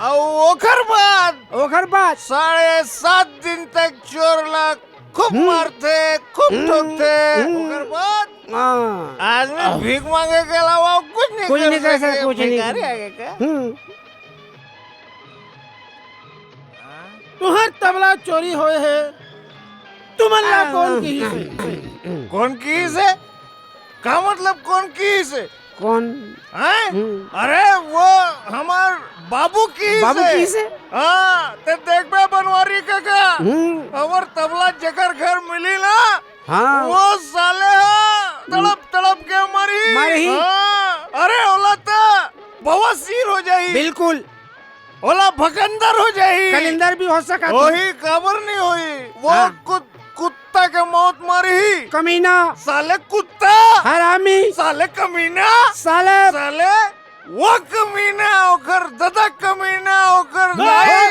और ओकर बाद 7.5 दिन तक चोर ला खूब मारते, खूब ठोकते। ओकर बाद आदमी भीख मांगे के अलावा कुछ नहीं कर सकते। कुछ नहीं आगे का तुहर तबला चोरी होए है, तुमन कौन की से? कौन की से? का मतलब कौन की से? कौन? अरे वो हमार बाबू की से? हाँ, ते देख बे बनवारी काका, हमार तबला जकर घर मिली ना, हाँ, वो साले तड़प तड़प के मरी। हाँ, अरे ओला तो बवासीर हो जाई। बिल्कुल। ओला भकंदर हो जाई। कलिंदर भी हो सका। वही खबर नहीं हुई। वो कुत्ता के मौत मारी ही। कमीना। साले कुत्ता। हरामी। साले कमीना। साले वो कमीना ओकर दादा कमीना ओकर दाई।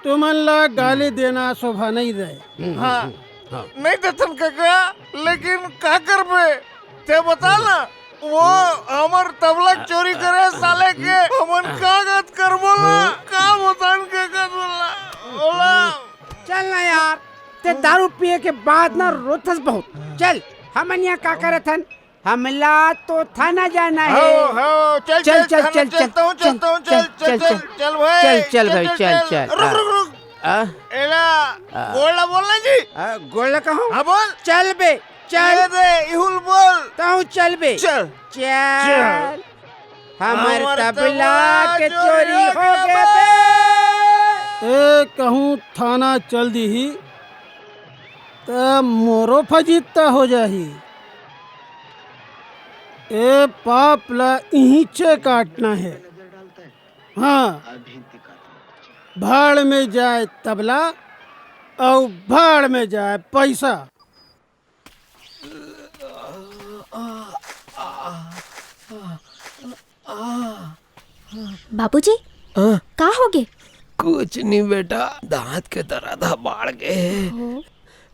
तुमन ला गाली देना शोभा नहीं रहे। हाँ, नहीं देथन काका, लेकिन का करबे ते बता ना। वो हमर तबला चोरी करे साले के हमन कागज कर बोला का बतान काका बोला बोला। चल ना यार, ते दारू पिए के बाद ना रोथस बहुत। चल हमन यहाँ का करे थन, हमला तो थाना जाना है। चल चल चल चल चल चलता हूँ चल चल भाई चल भाई चल। रुक एला गोला बोलना जी। गोला कहो? हाँ बोल। चल बे चल दे इहुल बोल। कहूँ चल बे चल चल। हमर तबला के चोरी हो गए। ए कहूँ थाना चल दी ही त मोरो फजीता हो जाही। ए पाप ला इहीचे काटना है। हाँ, भाड़ में जाए तबला और भाड़ में जाए पैसा। बाबूजी का हो गए? कुछ नहीं बेटा, दांत के दर्द बढ़ गए।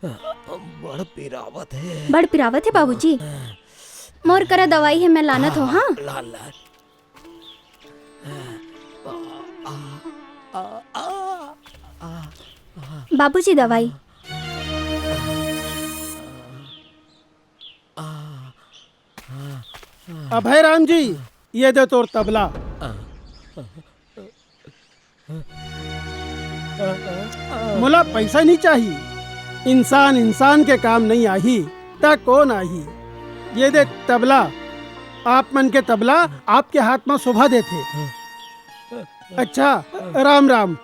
बड़ पिरावत है। बड़ पिरावत है बाबूजी। मोर करा दवाई है, मैं लानत हो। हाँ लाल बाबूजी दवाई। अभय राम जी, ये दे तोर तबला। मुला पैसा नहीं चाहिए। इंसान इंसान के काम नहीं आही ता कौन आही। ये दे तबला। आप मन के तबला आपके हाथ में शोभा देते। अच्छा, राम राम।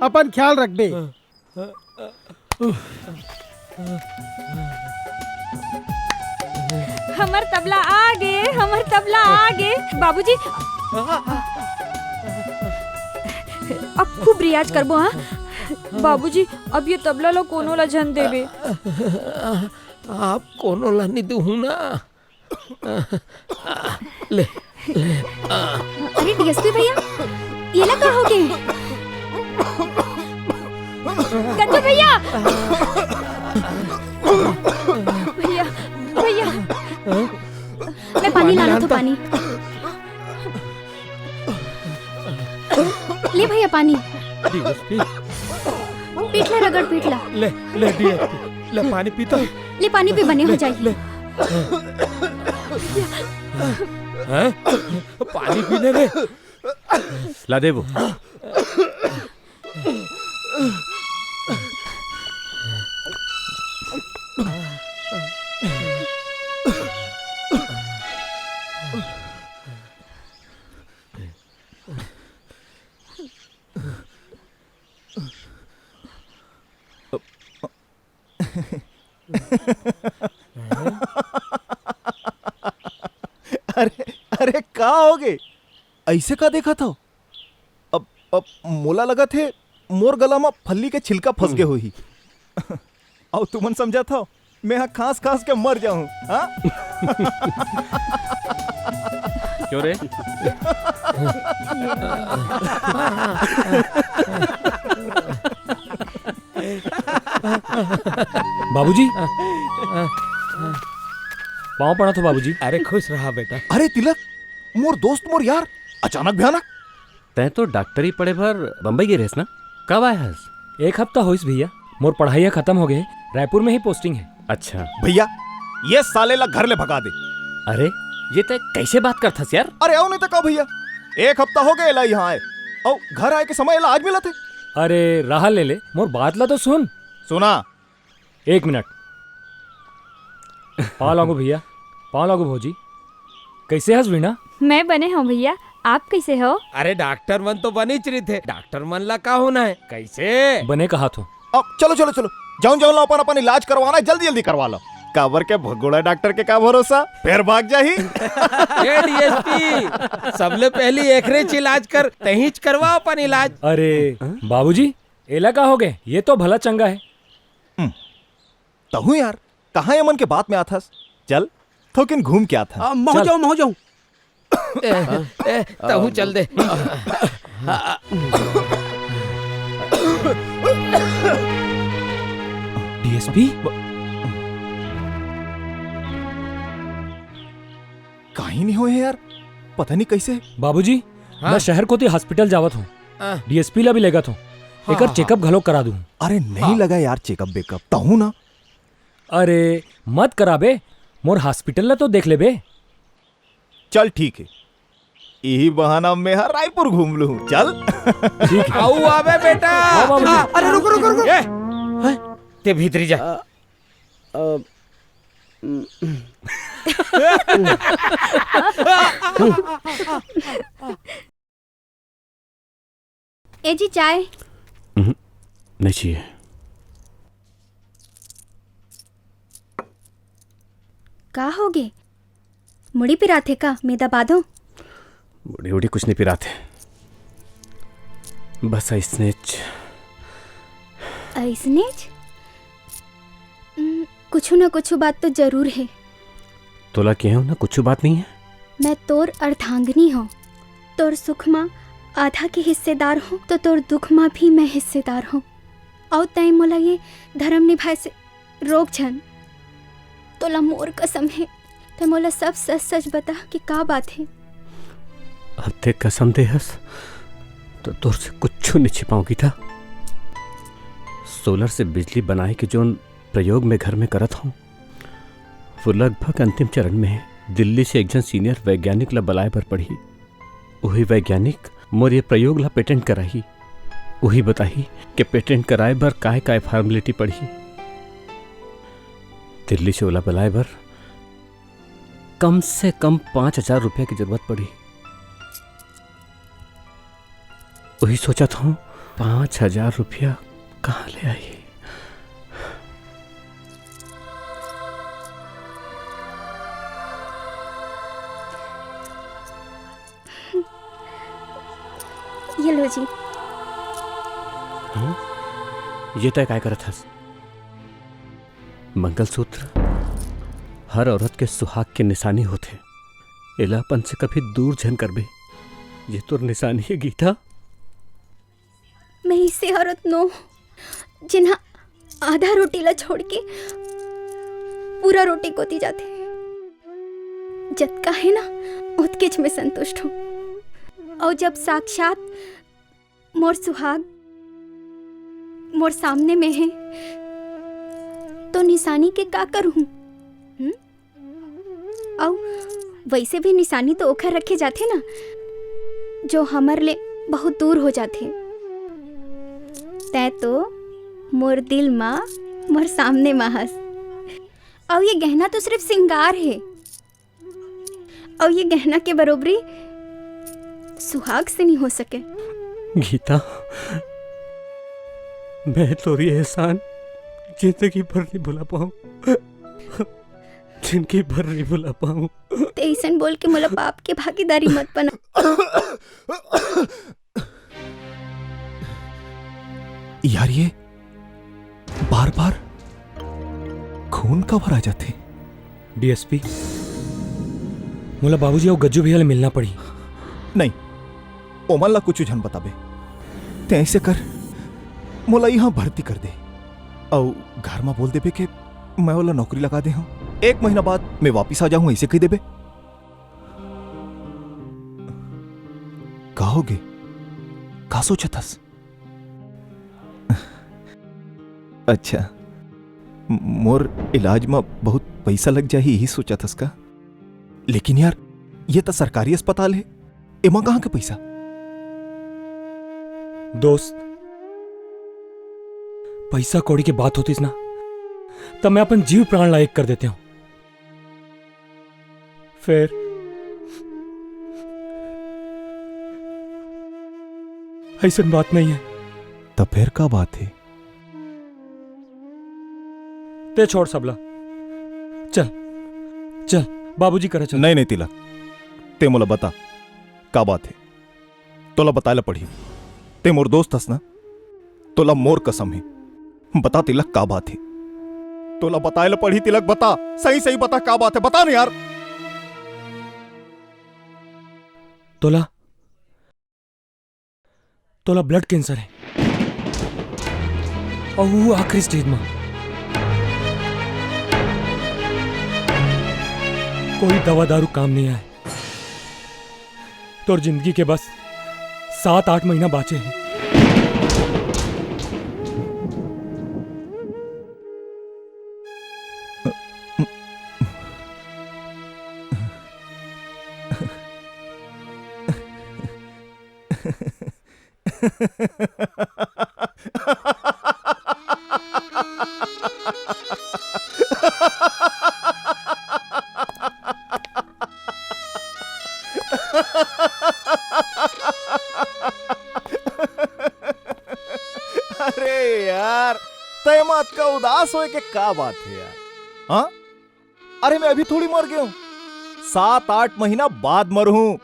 अपन ख्याल रख बे। हमर तबला आगे, हमर तबला आगे। बाबूजी अब खूब रियाज करबो। हाँ बाबूजी, अब ये तबला लो कोनो ला जन देबे। आप कोनो ला नहीं दूँ ना। ले ले। अरे डीएसपी भैया, ये लगा हो गए। गज्जू भैया भैया भैया, मैं पानी लाना तो पानी ले भैया। पानी पीटला रगड़ पीटला। ले ले डीएसपी, ले पानी पीता। ले पानी भी बने हो जाइए। हैं? पानी पीने दे। ला दे वो। अरे अरे का हो गए? ऐसे का देखा था? अब मोला लगा थे मोर गला में फल्ली के छिलका फंस गए हुई। और तुमन समझा था मैं यहाँ खास खास के मर जाऊं। हाँ? क्यों रे? बाबूजी, पाँव पड़ा तो बाबूजी। अरे खुश रहा बेटा। अरे तिलक, मोर दोस्त मोर यार अचानक भयानक। तै तो डॉक्टरी पढ़े भर बम्बई गए रेस ना? कब आया हस? 1 हफ्ता होइस भैया। मोर पढ़ाई खत्म हो गए, रायपुर में ही पोस्टिंग है। अच्छा भैया, ये साले ला घर ले भगा दे। अरे ये तय कैसे बात करथस यार? अरे आओ नहीं तो का भैया, 1 हफ्ता हो गए ला यहाँ आए और घर आए के समय ला आज मिला थे। अरे राह ले ले, मोर बात ला तो सुन। सुना? 1 मिनट। पा लाऊंगा भैया। पाँव लागू भौजी। कैसे हंस वीणा? मैं बने हूँ भैया, आप कैसे हो? अरे डॉक्टर मन तो बनी चरी थे, डॉक्टर मन ला का होना है? कैसे बने कहा तो? अब चलो चलो चलो, जाओ जाओ, अपन अपन इलाज करवाना है, जल्दी जल्दी करवा लो। काबर के भगोड़ा डॉक्टर के का भरोसा, फिर भाग जाही। ए डीएसपी, सबले पहली एकरेच इलाज कर, तहीच करवाओ अपन इलाज। अरे बाबूजी, एला का हो गए? ये तो भला चंगा है। तहु यार, कहाँ यमन के बात में आथस? चल थोकिन घूम के आता। महू जाऊं। तहु चल दे। डीएसपी कहीं नहीं हुए यार, पता नहीं कैसे। बाबूजी, मैं शहर को हॉस्पिटल जावत हूँ, डीएसपी ला भी लेगत हूँ, एक चेकअप घलो करा दूँ। अरे नहीं लगा यार चेकअप बेकअप, तहु ना। अरे मत कराबे, मोर हॉस्पिटल ला तो देख ले बे। चल ठीक है, यही बहाना मैं रायपुर घूम लूँ। चल ठीक है। आओ आवे बेटा। अरे रुको। ते भीतरी जा। ए जी चाय? नहीं चाहिए। का होगे? मुड़ी पिरा थे का? मैदा बांधो। बूढ़ी बूढ़ी कुछ नहीं पिरा थे, बस ऐसनेच। ऐसनेच? कुछ न कुछ बात तो जरूर है। तोला के हो ना, कुछ बात नहीं है। मैं तोर अर्धांगिनी हूँ, तोर सुख माँ आधा के हिस्सेदार हूँ, तो तोर दुख माँ भी मैं हिस्सेदार हूँ। और तय मोला ये धर्म निभाए से रोक छन। तोला मोर कसम है, तय मोला सब सच सच बता कि का बात है। अब ते कसम दे हस तो तोर से कुछ नहीं छिपाऊंगी था। सोलर से बिजली बनाए के जो प्रयोग में घर में करत हूँ, वो लगभग अंतिम चरण में है। दिल्ली से एक जन सीनियर वैज्ञानिक ला बलाए पर पढ़ी, वही वैज्ञानिक मोर ये प्रयोग ला पेटेंट कराही। वही बताही कि पेटेंट कराए बर काय काय फॉर्मेलिटी पढ़ी। दिल्ली से ओला बलाए बर कम से कम 5,000 रुपया की जरूरत पड़ी। वही सोचा था 5,000 रुपया कहाँ ले आई। ये लो जी। ये तय काय करत हस? मंगलसूत्र हर औरत के सुहाग के निशानी होते, इलापन से कभी दूर झन करबे। ये तो निशानी है गीता। मैं इसे औरत नो जिन्हा आधा रोटी ला छोड़ के पूरा रोटी गोती जाते। जतका है ना उतकेच में संतुष्ट हूँ। और जब साक्षात मोर सुहाग मोर सामने में है तो निशानी के का करूं? और वैसे भी निशानी तो ओखर रखे जाते ना जो हमर ले बहुत दूर हो जाते। तै तो मोर दिल माँ मोर सामने माहस। और ये गहना तो सिर्फ सिंगार है, और ये गहना के बरोबरी सुहाग से नहीं हो सके। गीता, मैं तोरी एहसान जिंदगी भर नहीं भुला पाऊं, जिंदगी भर नहीं भुला पाऊं। तेईसन बोल के मोला पाप के भागीदारी मत बना। यार ये बार बार खून कब आ जाते? डीएसपी, मोला बाबूजी और गज्जू भैया ले मिलना पड़ी। नहीं, ओमन ला कुछ झन बताबे। ते ऐसे कर, मोला यहाँ भर्ती कर दे और घर में बोल देबे कि मैं वाला नौकरी लगा दे हूँ। 1 महीना बाद मैं वापिस आ जाऊँ, ऐसे कह देबे। कहोगे का सोचा थस? अच्छा, मोर इलाज में बहुत पैसा लग जाए यही सोचा थस का? लेकिन यार ये तो सरकारी अस्पताल है, एमा कहाँ के पैसा? दोस्त, पैसा कौड़ी की बात होती ना तब मैं अपन जीव प्राण लायक कर देते हूं। फिर ऐसी बात नहीं है। तब फिर का बात है? ते छोड़ सबला, चल चल बाबूजी करे चल। नहीं नहीं तिलक, ते मोला बता का बात है। तोला बतायला पड़ी, ते मोर दोस्त हस ना, तोला मोर कसम है। बता तिलक का बात है। तोला बतायला पड़ी तिलक, बता सही सही बता का बात है, बता ना यार। तोला ब्लड कैंसर है और वो आखिरी स्टेज में। कोई दवा दारू काम नहीं आए। तोर जिंदगी के बस 7-8 महीना बाचे हैं। अरे यार, तय मत का उदास होए के का बात है यार। हाँ, अरे मैं अभी थोड़ी मर गया हूं, 7-8 महीना बाद मरूं।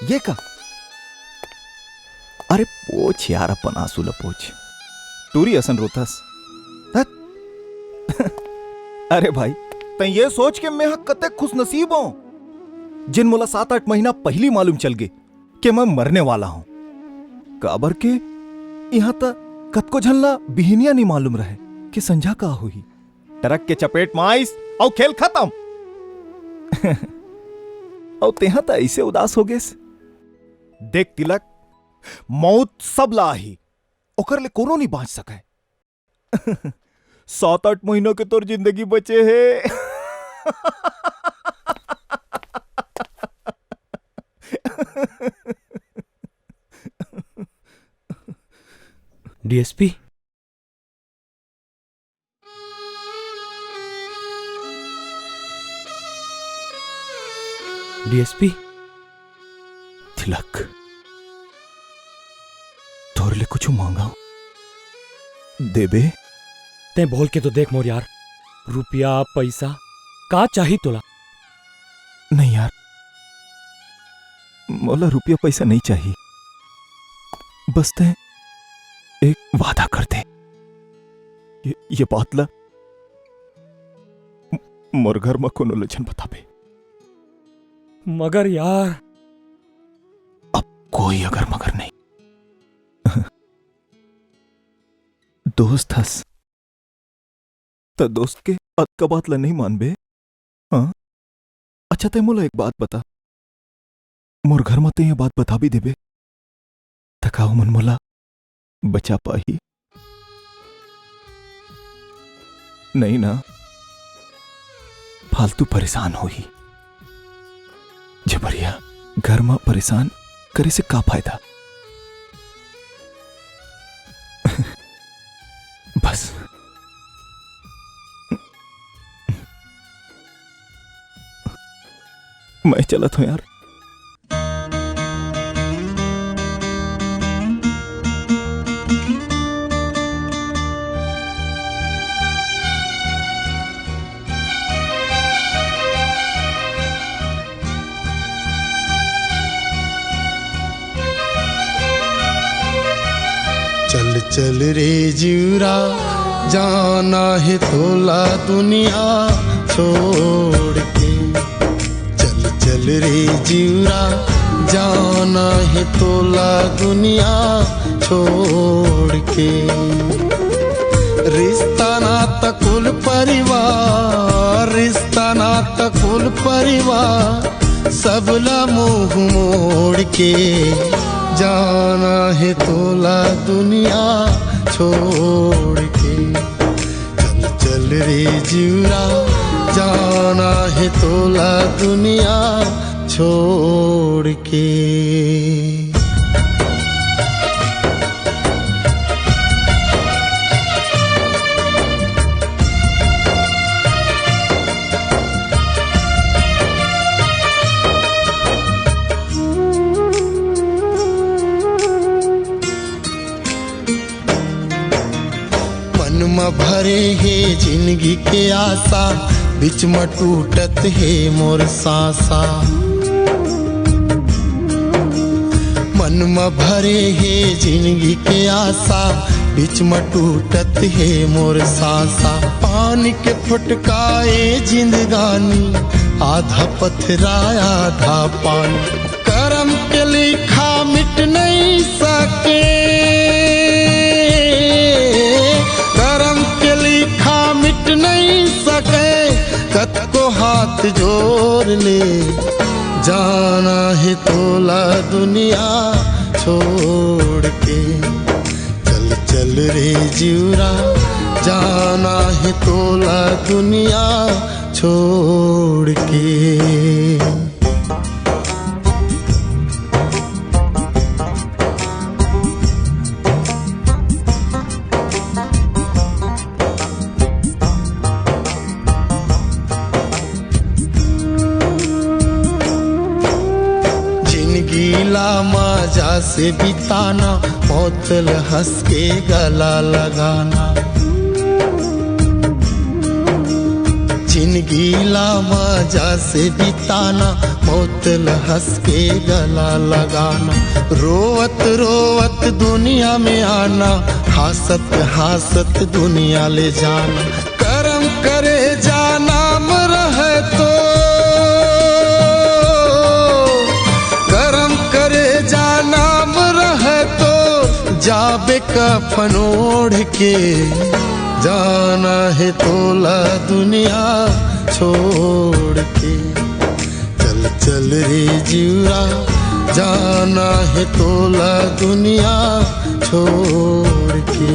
ये का? अरे पोछ यार, अपन आंसू ला पोछ। टूरी असन रोथस। अरे भाई, तै ये सोच के मैं कते खुश नसीब हूं जिन मोला 7-8 महीना पहली मालूम चल गए कि मैं मरने वाला हूं। काबर के यहां तक कतको झल्ला बिहनिया नहीं मालूम रहे कि संझा का हुई। ट्रक के चपेट में आइस और खेल खत्म। और तेहा तो ऐसे उदास हो गए। देख तिलक, मौत सब ला ही, ओकर ले कोनो नहीं बाँच सके। 7-8 महीनों के तोर जिंदगी बचे है। DSP, DSP. तिलक, तोर ले कुछ मांगा देबे? ते बोल के तो देख मोर यार, रुपया पैसा का चाहिए तोला? नहीं यार, मोला रुपया पैसा नहीं चाहिए। बस ते एक वादा कर दे। ये बात ला मोर घर में कोनो लक्षण बताबे। मगर यार, अब कोई अगर मगर नहीं। दोस्त हस तो दोस्त के अत का बात ला नहीं मानबे? हाँ, अच्छा ते मोला एक बात बता, मोर घर में ते ये बात बता भी देबे तकाओ मन मोला बचा पाही? नहीं ना, फालतू परेशान होही। जबरिया घर में परेशान करे से का फायदा? बस मैं चलत हूं यार। चल चल रे जीवरा, जाना है तोला दुनिया छोड़ के। चल चल रे जीवरा, जाना है तोला दुनिया छोड़ के। रिश्ता नाता कुल परिवार, रिश्ता नाता कुल परिवार, सबला मुंह मोड़ के। जाना है तोला दुनिया छोड़ के। चल चल रे जीवरा, जाना है तोला दुनिया छोड़ के। में भरे है जिंदगी के आशा, बीच में टूटत है मोर सांसा। मन में भरे है जिंदगी के आशा, बीच में टूटत है मोर सांसा। पानी के फुटकाए जिंदगानी, आधा पथराया आधा पानी। करम के लिखा मिट नहीं सके, करम के लिखा मिट नहीं सके। कत को हाथ जोड़ ले, जाना है तोला दुनिया छोड़ के। चल चल रे जीवरा, जाना है तोला दुनिया छोड़ के। मजा से बिताना, बोतल हंस के गला लगाना। जिंदगी ला मजा से बिताना, बोतल हंस के गला लगाना। रोवत रोवत दुनिया में आना, हासत हासत दुनिया ले जाना। करम करे जाना रहे तो, नाम रहे तो जाबे कफन ओढ़ के। जाना है तोला दुनिया छोड़ के। चल चल रे जीवरा, जाना है तोला दुनिया छोड़ के।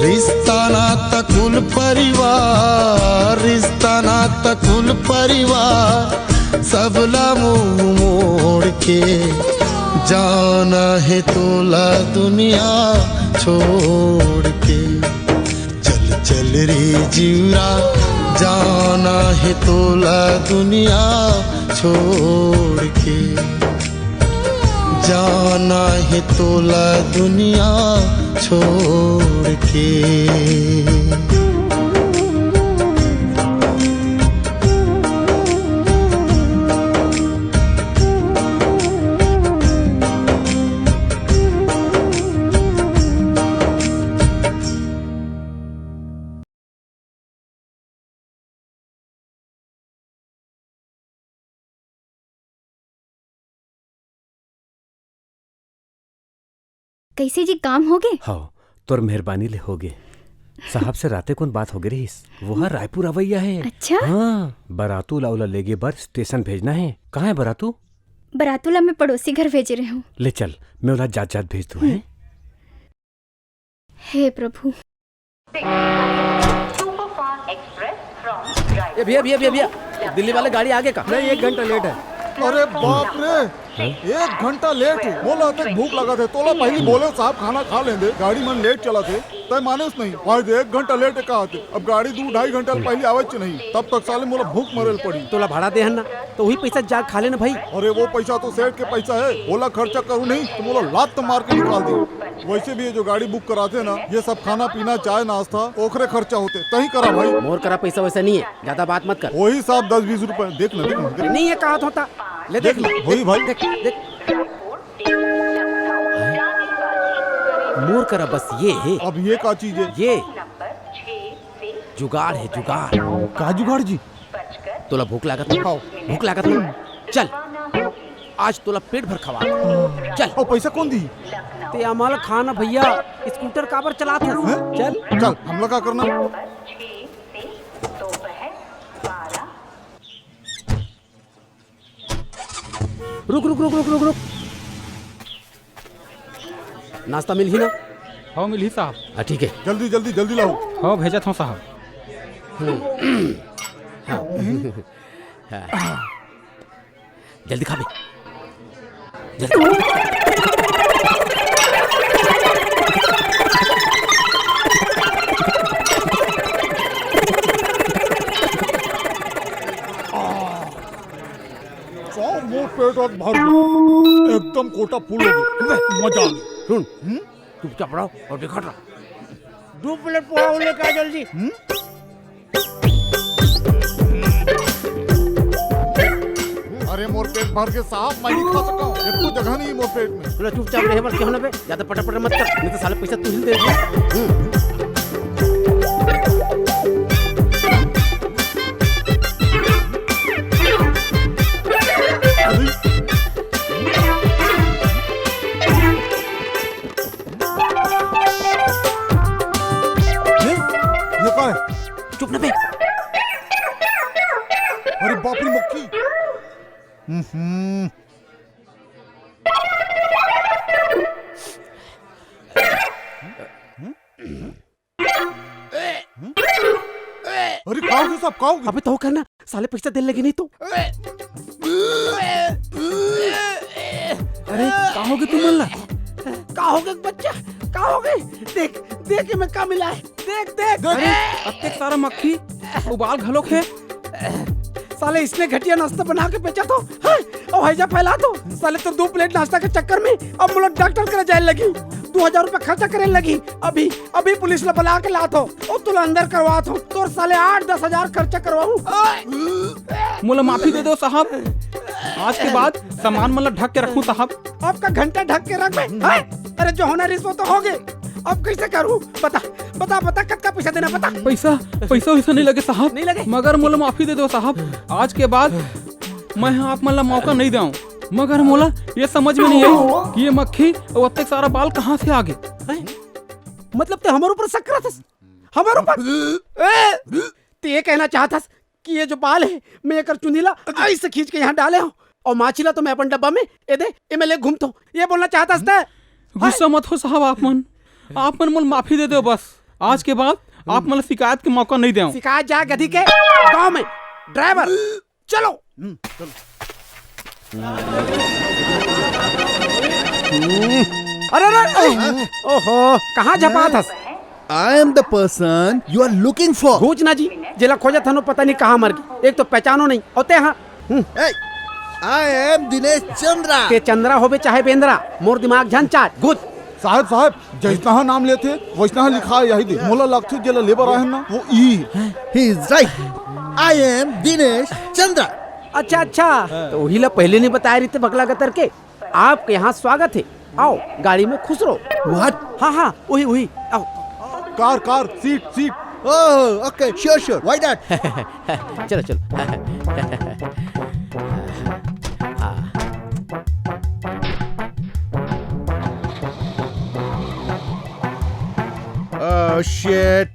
रिश्ता नाता कुल परिवार, रिश्ता नाता कुल परिवार, सबला मुंह मोड़ के। जाना है तोला दुनिया छोड़ के। चल चल रे जीवरा, जाना है तोला दुनिया छोड़ के। जाना है तोला दुनिया छोड़ के। कैसे जी काम हो गए? हाँ, तोर मेहरबानी ले हो गए। साहब से राते कौन बात हो गई रही, वो है रायपुर अवैया है। अच्छा? हाँ, बरातू लाउला लेगे बर स्टेशन भेजना है। कहाँ है बरातू? बरातूला में पड़ोसी घर भेज रहे हूँ। ले चल, मैं उला जात जात भेज दूँ। हे प्रभु। भैया भैया भैया, दिल्ली वाले गाड़ी आगे का नहीं, 1 घंटा लेट है। अरे बाप रे, 1 घंटा लेट। बोला तक भूख लगा थे, तोला पहले बोले साहब खाना खा लेंगे, गाड़ी मन लेट चला थे, तय माने नहीं। आज 1 घंटा लेट कहा थे, अब गाड़ी 2-2.5 घंटा पहले आवच नहीं, तब तक साले मोला भूख मरल पड़ी। तोला भाड़ा दे ना, तो वही पैसा जा खा लेना भाई। अरे वो पैसा तो सेठ के पैसा है, बोला खर्चा करूँ नहीं तो मोला लात मार के निकाल दी। वैसे भी ये जो गाड़ी बुक कराते ना, ये सब खाना पीना चाय नाश्ता ओखरे खर्चा होते, तही करा भाई। मोर करा पैसा वैसा नहीं है, ज्यादा बात मत कर। वही साहब 10-20 रुपए देख ना, देख ना। नहीं है कहा होता, ले देख ले वही भाई। देख देख मोर करा बस ये है। अब ये क्या चीज है? ये जुगाड़ है, जुगाड़। का जुगाड़ जी? तोला भूख लागत ना, भूख लागत ना, चल आज तोला पेट भर खवा। चल। और पैसा कौन दी? ते अमाल खाना भैया, स्कूटर काबर चलाते हैं? चल चल, हम लोग क्या करना? रुक रुक रुक रुक रुक रुक। नाश्ता मिल ही ना? हाँ मिल ही साहब। हाँ ठीक है, जल्दी जल्दी जल्दी लाओ। हाँ भेजा था साहब। जल्दी खा बे, जल्दी। पेट भर एकदम कोटा फूल हो गया, मजा आ गया। सुन, चुपचाप रहो और दिखा रहा। 2 प्लेट पोहा लेकर आ जल्दी। अरे मोर पेट भर के साहब मैं नहीं खा सका, एक तो जगह नहीं मोर पेट में। चलो चुपचाप रहे बस, क्यों ना बे, ज्यादा पटा मत कर, नहीं तो साले पैसा तू ही दे दे। ये क्या है? चुप ना बे। अरे बाप रे मक्खी। अरे खाओगे सब खाओगे? अबे तो करना, साले पैसा देने लगे नहीं तो। अरे कहोगे तुम मल्ला? कहोगे बच्चा, कहोगे? देख देख ये में क्या मिला है, देख देख। अरे अब तक सारा मक्खी उबाल घलोक है। साले इसने घटिया नाश्ता बना के बेचा तो और हैजा फैला तो साले तो 2 प्लेट नाश्ता के चक्कर में अब मुझे डॉक्टर करे जाने लगी, 2000 रुपए खर्चा करने लगी। अभी अभी पुलिस ने बुला के लातो और तुला अंदर करवा तो तोर साले 8-10 हजार खर्चा करवाऊं। मुला माफी दे दो साहब, आज के बाद सामान मतलब ढक के रखूं साहब। आपका घंटा ढक के रख बे। अरे जो होना रिश्वत तो हो गए, अब कैसे करूं? बता बता बता, कितना पैसा देना बता। पैसा वैसा नहीं लगे साहब, नहीं लगे, मगर मुला माफी दे दो साहब। आज के बाद मैं आप मतलब मौका नहीं दूं, मगर मोला ये समझ में नहीं आई कि ये मक्खी और अब तक सारा बाल कहाँ से आ गए। मतलब ते हमारे ऊपर शक करत हस, हमारे ऊपर ते ये कहना चाहता कि ये जो बाल है मैं एक चुनीला ऐसे खींच के यहाँ डाले हूँ और माचिला तो मैं अपन डब्बा में ये दे ये मैं ले घूमता हूँ, ये बोलना चाहता था। गुस्सा मत हो साहब, आप मन मुल माफी दे दो बस। आज के बाद आप मतलब शिकायत के मौका नहीं दें। शिकायत जा गधी के गांव में ड्राइवर चलो। अरे ओहो कहाँ झपा था? I am the person you are looking for. घूचना जी जिला खोजा था पता नहीं कहाँ मर गई, एक तो पहचानो नहीं होते। हाँ I am दिनेश चंद्रा। के चंद्रा होवे चाहे बेंद्रा, मोर दिमाग झन चाट घूच। साहब जैसा नाम लेते वैसा लिखा यही दे। मोला लगते जेला लेबर आए ना वो ई। He is right. I am Dinesh Chandra. अच्छा तो वही ला पहले नहीं बताया रही थे बगला गतर के। आपके यहाँ स्वागत है, आओ गाड़ी में खुश रहो। What? हाँ वही आओ। Car seat. Oh, okay, sure. Why not? चलो। Oh shit.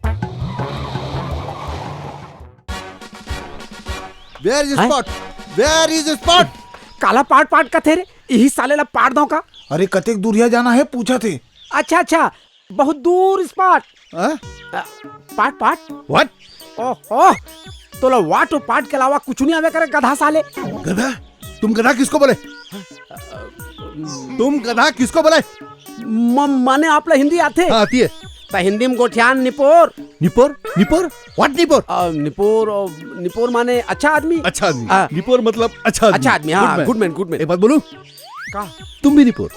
Where is the spot? Where is the spot? काला पाट का थे रे, यही साले ला पाट दो का। अरे कतेक दूरिया जाना है पूछा थे। अच्छा बहुत दूर स्पॉट। पाट What? ओहो तो ला वाट और पाट के अलावा कुछ नहीं आवे करे गधा साले। गधा? तुम गधा किसको बोले? तुम गधा किसको बोले? माने आप ला हिंदी आते? आती है। तो हिंदी में गोठियान निपोर। What निपोर? निपोर माने अच्छा आदमी। अच्छा आदमी। निपोर मतलब अच्छा आदमी। हाँ गुड मैन। एक बात बोलूं? का? तुम भी निपोर।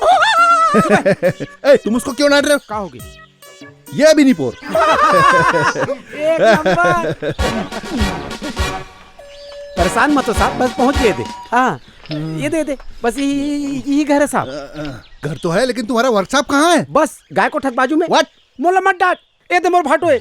तुम उसको क्यों डांट रहे हो? का होगी? ये भी निपोर। एक नंबर। परेशान मत हो साहब, बस पहुंच गए थे। हाँ ये दे बस यही घर है साहब। घर तो है लेकिन तुम्हारा वर्कशॉप कहाँ है? बस गाय को ठक बाजू में। What? मोला मत डांट, ये दे मोर भाटो है।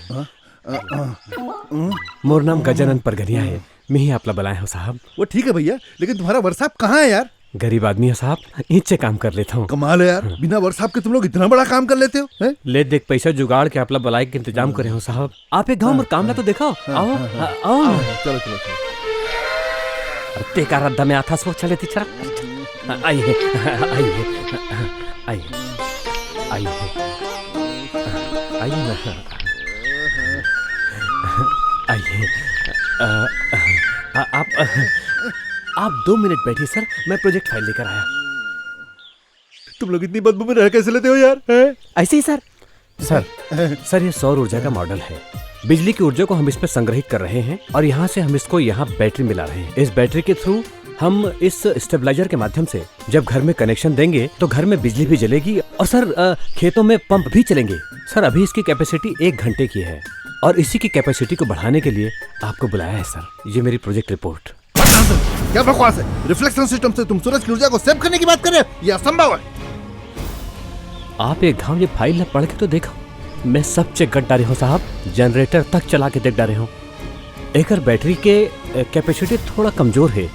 मोर नाम गजानन परगनिया है, मैं ही आपला बुलाया हूँ साहब। वो ठीक है भैया, लेकिन तुम्हारा वर्कशॉप कहाँ है यार? गरीब आदमी है साहब, ईंट काम कर लेता हूँ। कमाल है यार, बिना वर्कशॉप के तुम लोग इतना बड़ा काम कर लेते हो। ले देख पैसा जुगाड़ के आपला बुलाए के इंतजाम करे हो साहब। आप एक गाँव में काम ला तो देखो। आओ चलो। ते का रद्दा में आता सो चले तीसरा। आइए आप 2 मिनट बैठिए सर, मैं प्रोजेक्ट फाइल लेकर आया। तुम लोग इतनी बदबू में रह कैसे लेते हो यार? ऐसे ही सर ये सौर ऊर्जा का मॉडल है। बिजली की ऊर्जा को हम इसमें संग्रहित कर रहे हैं और यहाँ से हम इसको यहाँ बैटरी मिला रहे हैं। इस बैटरी के थ्रू हम इस स्टेबलाइजर के माध्यम से जब घर में कनेक्शन देंगे तो घर में बिजली भी जलेगी और सर खेतों में पंप भी चलेंगे। सर अभी इसकी कैपेसिटी 1 घंटे की है और इसी की कैपेसिटी को बढ़ाने के लिए आपको बुलाया है सर। ये मेरी प्रोजेक्ट रिपोर्ट। क्या बकवास है? रिफ्लेक्शन सिस्टम से तुम सूरज की ऊर्जा को सेव करने की बात कर रहे हो? यह असंभव है। आप एक घाव ये फाइल पढ़ के तो देखो। मैं सब चेक कर डाले हूँ साहब, जनरेटर तक चला के देख डाले हूँ। एक बैटरी के कैपेसिटी थोड़ा कमजोर है।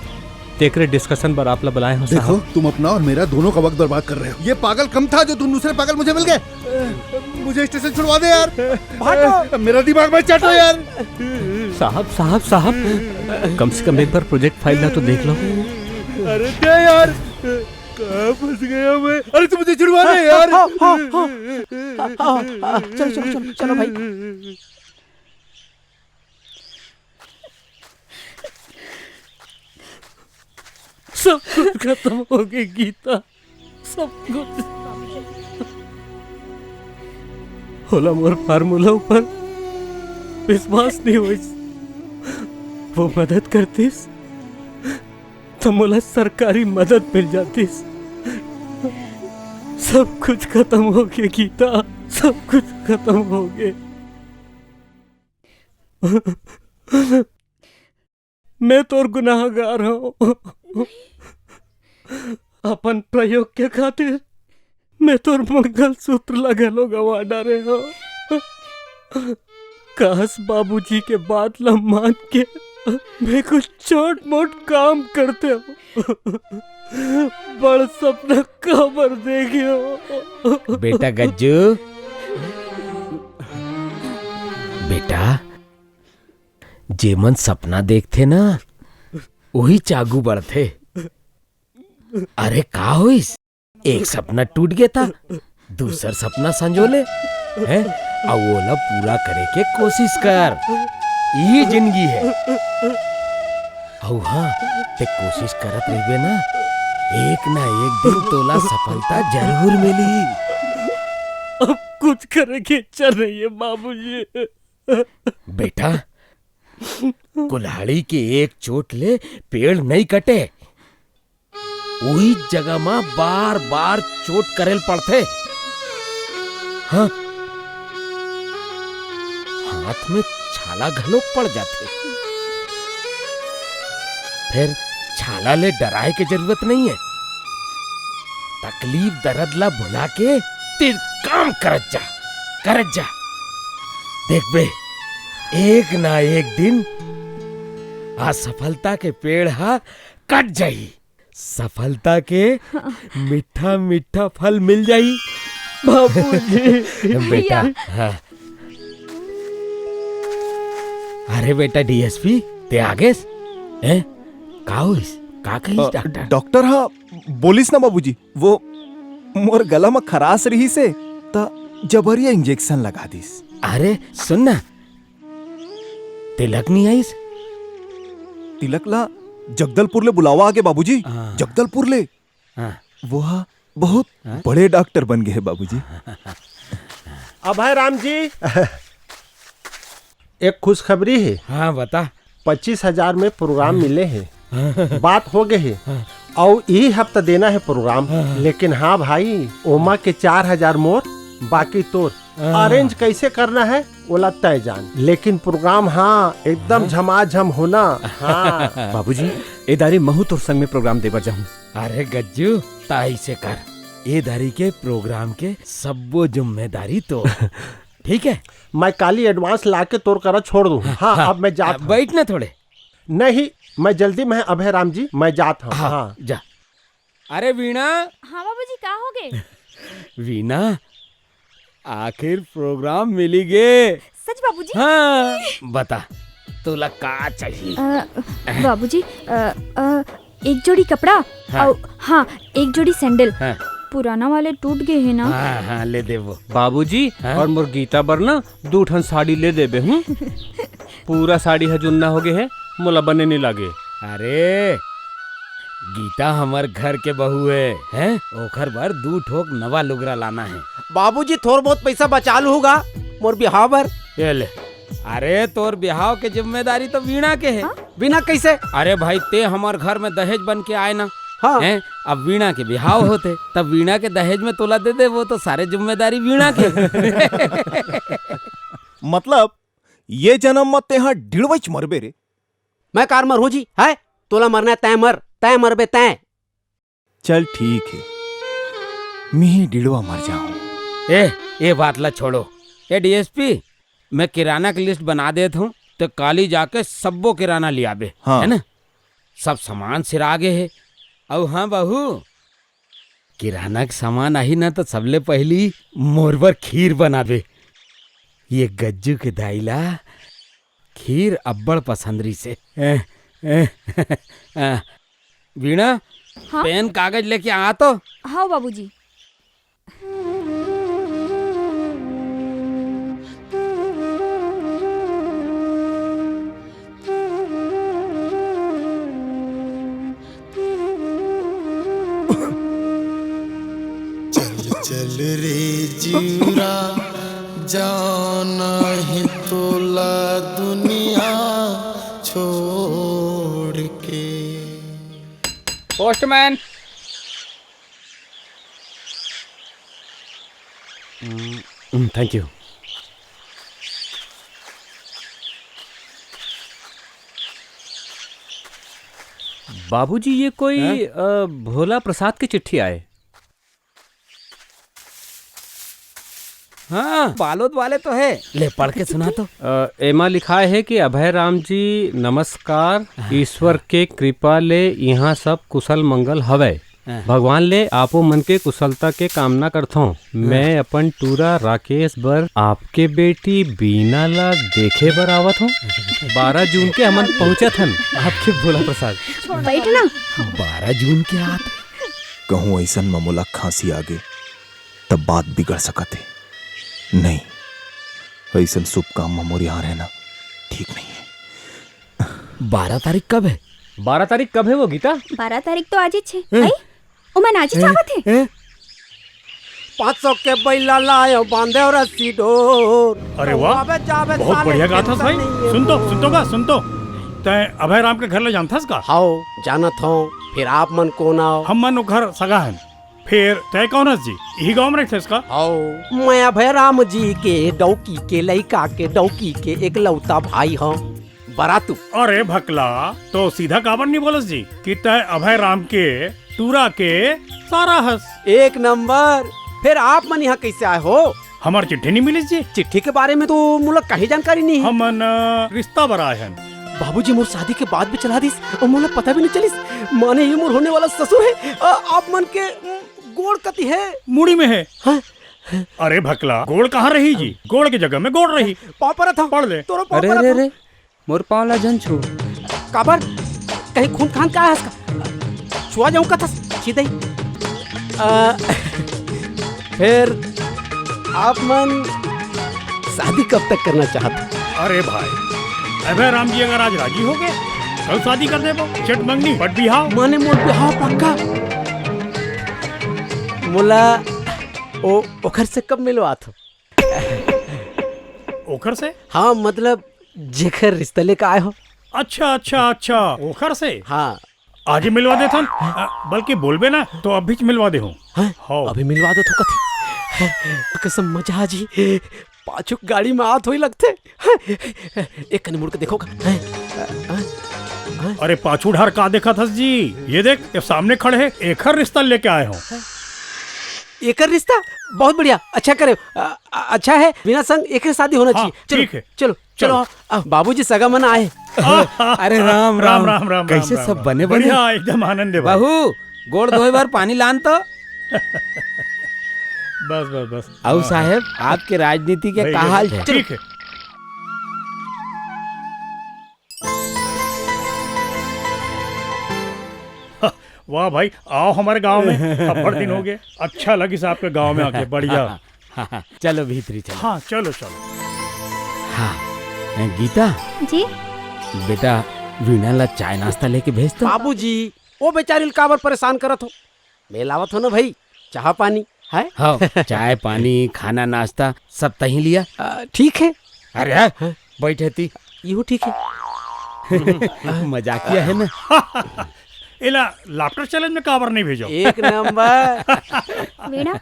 तेकरे डिस्कशन पर आप बुलाए हो देखो तुम अपना और मेरा दोनों का वक्त बर्बाद कर रहे हो। ये पागल कम था जो तुम दूसरे पागल मुझे मिल गए। मुझे स्टेशन छुड़वा दे यार। भागो। मेरा दिमाग में चाटो यार। साहब साहब साहब कम से कम एक बार प्रोजेक्ट फाइल ना तो देख लो। अरे क्या यार, कहाँ फंस गया मैं? अरे तुम मुझे छुड़वा दे यार। चलो चलो चलो चलो भाई। सब कुछ खत्म हो गया गीता, सब कुछ। होला मोर फार्मूला ऊपर विश्वास नहीं हो। वो मदद करतीस तो मोला सरकारी मदद मिल जातीस। सब कुछ खत्म हो गया गीता, सब कुछ खत्म हो गया। मैं तो गुनाहगार हूँ। अपन प्रयोग के खातिर मैं तो मंगल सूत्र लगलो गवा डारे हो। काश बाबूजी के बात ला मान के मैं कुछ छोट मोट काम करते हो। बड़ सपना खबर देखे हो। बेटा गज्जू, बेटा जेमन सपना देखते ना वही चागू बढ़ते। अरे का होइस, एक सपना टूट गया था, दूसर सपना संजोले है अब वो पूरा करे के कोशिश कर। ये जिंदगी है। औ हाँ ते कोशिश करत रहिबे ना, एक ना एक दिन तोला सफलता जरूर मिली। अब कुछ करे की इच्छा नहीं है बाबूजी। बेटा कुल्हाड़ी के एक चोट ले पेड़ नहीं कटे, वही जगह में बार बार चोट करेल पड़ते। हाँ हाथ में छाला घलोक पड़ जाते, फिर छाला ले डराए के जरूरत नहीं है। तकलीफ दर्द ला भुला के तेर काम करत जा। देख बे एक ना एक दिन असफलता के पेड़ हा कट जाई, सफलता के मीठा मीठा फल मिल जाई। बाबूजी बेटा हाँ। अरे बेटा डीएसपी ते आगेस हैं का होइस, का कहिस डॉक्टर? डॉक्टर हाँ बोलिस ना बाबूजी, वो मोर गला में खराश रही से त जबरिया इंजेक्शन लगा दिस। अरे सुन ना, तिलक नहीं आईस? तिलक ला जगदलपुर ले बुलावा आगे बाबूजी। जगदलपुर ले वो हाँ बहुत बड़े डॉक्टर बन गए हैं बाबूजी। अभय राम जी एक खुशखबरी है। हाँ बता। 25,000 में प्रोग्राम मिले हैं, बात हो गए है और यही हफ्ता देना है प्रोग्राम। लेकिन हाँ भाई ओमा के 4,000 मोर बाकी तोर अरेंज कैसे करना है बोला तय जान, लेकिन प्रोग्राम हाँ एकदम झमाझम होना। हाँ बाबूजी ए दारी महूत और संग में प्रोग्राम देवर जाऊं। अरे गज्जू ताई से कर, ए दारी के प्रोग्राम के सबो जिम्मेदारी तो ठीक है। मैं काली एडवांस लाके तोर करा छोड़ दूं। हाँ अब मैं जात हूं। बैठ ना थोड़े। नहीं मैं जल्दी में अभय राम जी मैं जात हूँ। हाँ जा। अरे वीणा। हाँ बाबूजी का हो गए? वीणा आखिर प्रोग्राम मिली गे। सच बाबूजी? हाँ बता तुला का चाहिए? बाबूजी एक जोड़ी कपड़ा और हाँ एक जोड़ी सैंडल। पुराना वाले टूट गए हैं ना। हाँ हाँ ले दे वो। बाबूजी और मोर गीता बर ना 2 ठन साड़ी ले देबे हूँ। पूरा साड़ी है जुन्ना हो गए है, मोला बने नहीं लागे। अरे गीता हमार घर के बहू है ओखर बार 2 ठोक नवा लुगरा लाना है। बाबूजी थोड़ बहुत पैसा बचा लू होगा मोर बिहाव भर। ये ले। अरे तोर बिहाव के जिम्मेदारी तो वीणा के है। वीणा कैसे? अरे भाई ते हमार घर में दहेज बन के आए ना, हाँ। अब वीणा के बिहाव होते तब वीणा के दहेज में तोला दे दे, वो तो सारे जिम्मेदारी वीणा के। मतलब ये जन्म मत तेहा डिड़वच मरबे रे। मैं कार मर हो जी है, तोला मरना है तय मरबे तय। चल ठीक है, मैं ही डिड़वा मर जाऊं। ये बात ला छोड़ो। ए डीएसपी, मैं किराना की लिस्ट बना देता हूँ, तो काली जाके सबो किराना लिया बे। हाँ। है ना, सब सामान सिरागे है। अब हाँ बहू, किराना के सामान आई ना तो सबले पहली मोरबर खीर बनाबे। ये गज्जू के दाइला खीर अब्बड़ पसंदरी से। वीणा, हाँ? पेन कागज लेके आ तो। हाँ बाबूजी। चल रे जीरा जाना है तोला दुनिया छोड़ के। पोस्टमैन। Thank you. बाबूजी, ये कोई भोला प्रसाद की चिट्ठी आए। हाँ, बालोद वाले तो है, ले पढ़ के सुना तो। एमा लिखा है कि अभय राम जी नमस्कार, ईश्वर के कृपा ले यहाँ सब कुशल मंगल हवै। भगवान ले आपो मन के कुशलता के कामना करता हूँ। मैं अपन टूरा राकेश बर आपके बेटी बीना ला देखे बर आवत हूँ। 12 जून के हमन पहुँचत हन आपके भोला प्रसाद। बैठना। 12 जून के आत कहूँ ऐसा मामूला खांसी आगे तब बात बिगड़ सकते नहीं। ऐसा शुभ काम में मोर यहाँ रहना ठीक नहीं है। 12 तारीख कब है? 12 तारीख कब है वो गीता? 12 तारीख तो आज ही छे। आई उमन आज ही चाहत है। 500 के बैला लायो बांधे और रस्सी डोर। अरे वाह, बहुत बढ़िया गाथा भाई। सुन तो तय अभय राम के घर ले जानथस का? हाओ जानत हो। फिर आप मन कौन आओ? हम मन घर सगा है। फिर तय कौन है जी? यही गांव में रहते इसका? आओ, मैं अभय राम जी के डौकी के लइका के डौकी के एक लौता भाई हूँ। बरातू। अरे भकला, तो सीधा काबर नहीं बोलस जी कि तय अभय राम के टूरा के सारा हस। एक नंबर। फिर आप मन यहाँ कैसे आए हो? हमार चिट्ठी नहीं मिली जी। चिट्ठी के बारे में तो मुला कहीं जानकारी नहीं है। हमन रिश्ता बराए हैं। बाबूजी मोर शादी के बाद भी चला दिस और मुला पता भी नहीं चलिस। माने ये मोर होने वाला ससुर है। आप मन के गोड़ कति है? मुड़ी में है। हाँ? अरे भकला, गोड़ कहाँ रही जी? गोड़ की जगह में गोड़ रही। पापरा था। पढ़ ले। अरे मोर पाँव ला जन छू। काबर कहीं खून खान का है इसका? छुआ जाऊं का था सीधे। फिर आप मन शादी कब तक करना चाहते? अरे भाई, अभय राम जी अगर आज राजी हो गए कल शादी कर दे। चट मंगनी बट बिहाव। माने मोर बिहाव पक्का। मुला ओखर से कब मिलवात हो? ओखर से? हाँ, मतलब जेखर रिश्ता लेकर आए हो। अच्छा ओखर से। हाँ, आज ही मिलवा दे थन। बल्कि बोलबे ना तो अभी मिलवा दे हूँ। अभी मिलवा दो तो कथी कसम मजा जी। पाछुक गाड़ी में आत होई लगते। एक कने मुड़ के देखो का। अरे पाछू ढार का देखा था जी? ये देख, ये सामने खड़े हैं। एकर रिश्ता लेके आए हूँ। एकर रिश्ता? बहुत बढ़िया, अच्छा करे। अच्छा है, बिना संग एक शादी होना चाहिए। हाँ, ठीक है। चलो बाबूजी सगा मन आए। अरे राम राम राम राम। कैसे सब बने बढ़िया, एकदम आनंद है। बहू, गोड़ धोए बार पानी लान तो। बस। आओ साहेब, आपके राजनीति के का हाल है? ठीक है। वाह भाई, आओ हमारे गांव में। अब बड़े दिन हो गए। अच्छा लगी साहब के गांव में आके। बढ़िया। चलो भीतरी चलो। हाँ चलो। हाँ गीता जी, बेटा वीणा ला चाय नाश्ता लेके भेज दो। बाबूजी वो बेचारी काबर परेशान करत हो? मेलावत हो ना भाई, चाह पानी है। हाँ, चाय पानी खाना नाश्ता सब तही लिया। ठीक है। अरे बैठे थी। यू ठीक है। मजाकिया है ना। इला लाफ्टर चैलेंज में काबर नहीं भेजो। एक नंबर। वीणा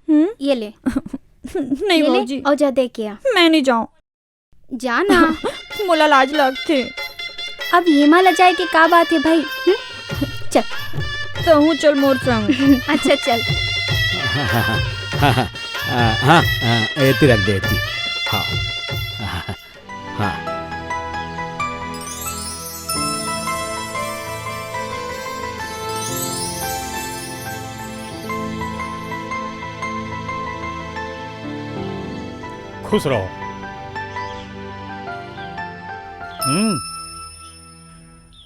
ये ले नहीं ये ले बाबूजी। और जा दे के आ। मैं नहीं जाऊँ। जाना मोला लाज लगते। अब ये माला जाए के का बात है भाई। चल तो हूँ चल मोर संग। अच्छा चल। हाँ एती रख देती। हाँ हाँ खुश रहो।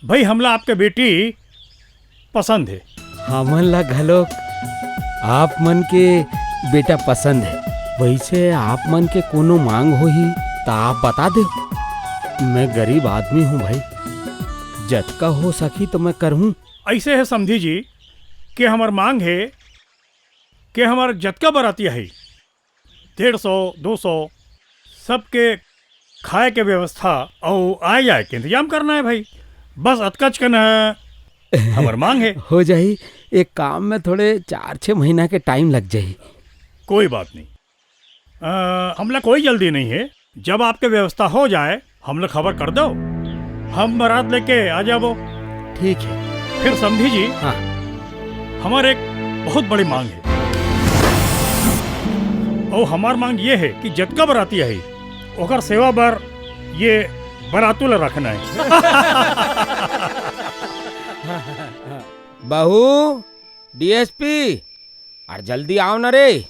भाई हमला आपके बेटी पसंद है। हमन ला घलोक आप मन के बेटा पसंद है। वैसे आप मन के कोनो मांग होही तो आप बता दे। मैं गरीब आदमी हूँ भाई, जतका हो सकी तो मैं करहूँ। ऐसे है समझी जी कि हमार मांग है कि हमार जतका बराती है 150 200 सबके खाए के व्यवस्था और आए जाए के इंतजाम करना है भाई। बस अतकच करना है हमार मांग है। हो जाही। एक काम में थोड़े 4-6 महीना के टाइम लग जाही। कोई बात नहीं, हमला कोई जल्दी नहीं है। जब आपके व्यवस्था हो जाए हमला खबर कर दो, हम बारात लेके आ जाओ। ठीक है। फिर समझी जी। हाँ। हमारे एक बहुत बड़ी मांग है और हमार मांग ये है कि जतका बराती है ओकर सेवा बर ये बरातू ला रखना है। बहू डीएसपी और जल्दी आओ न रे,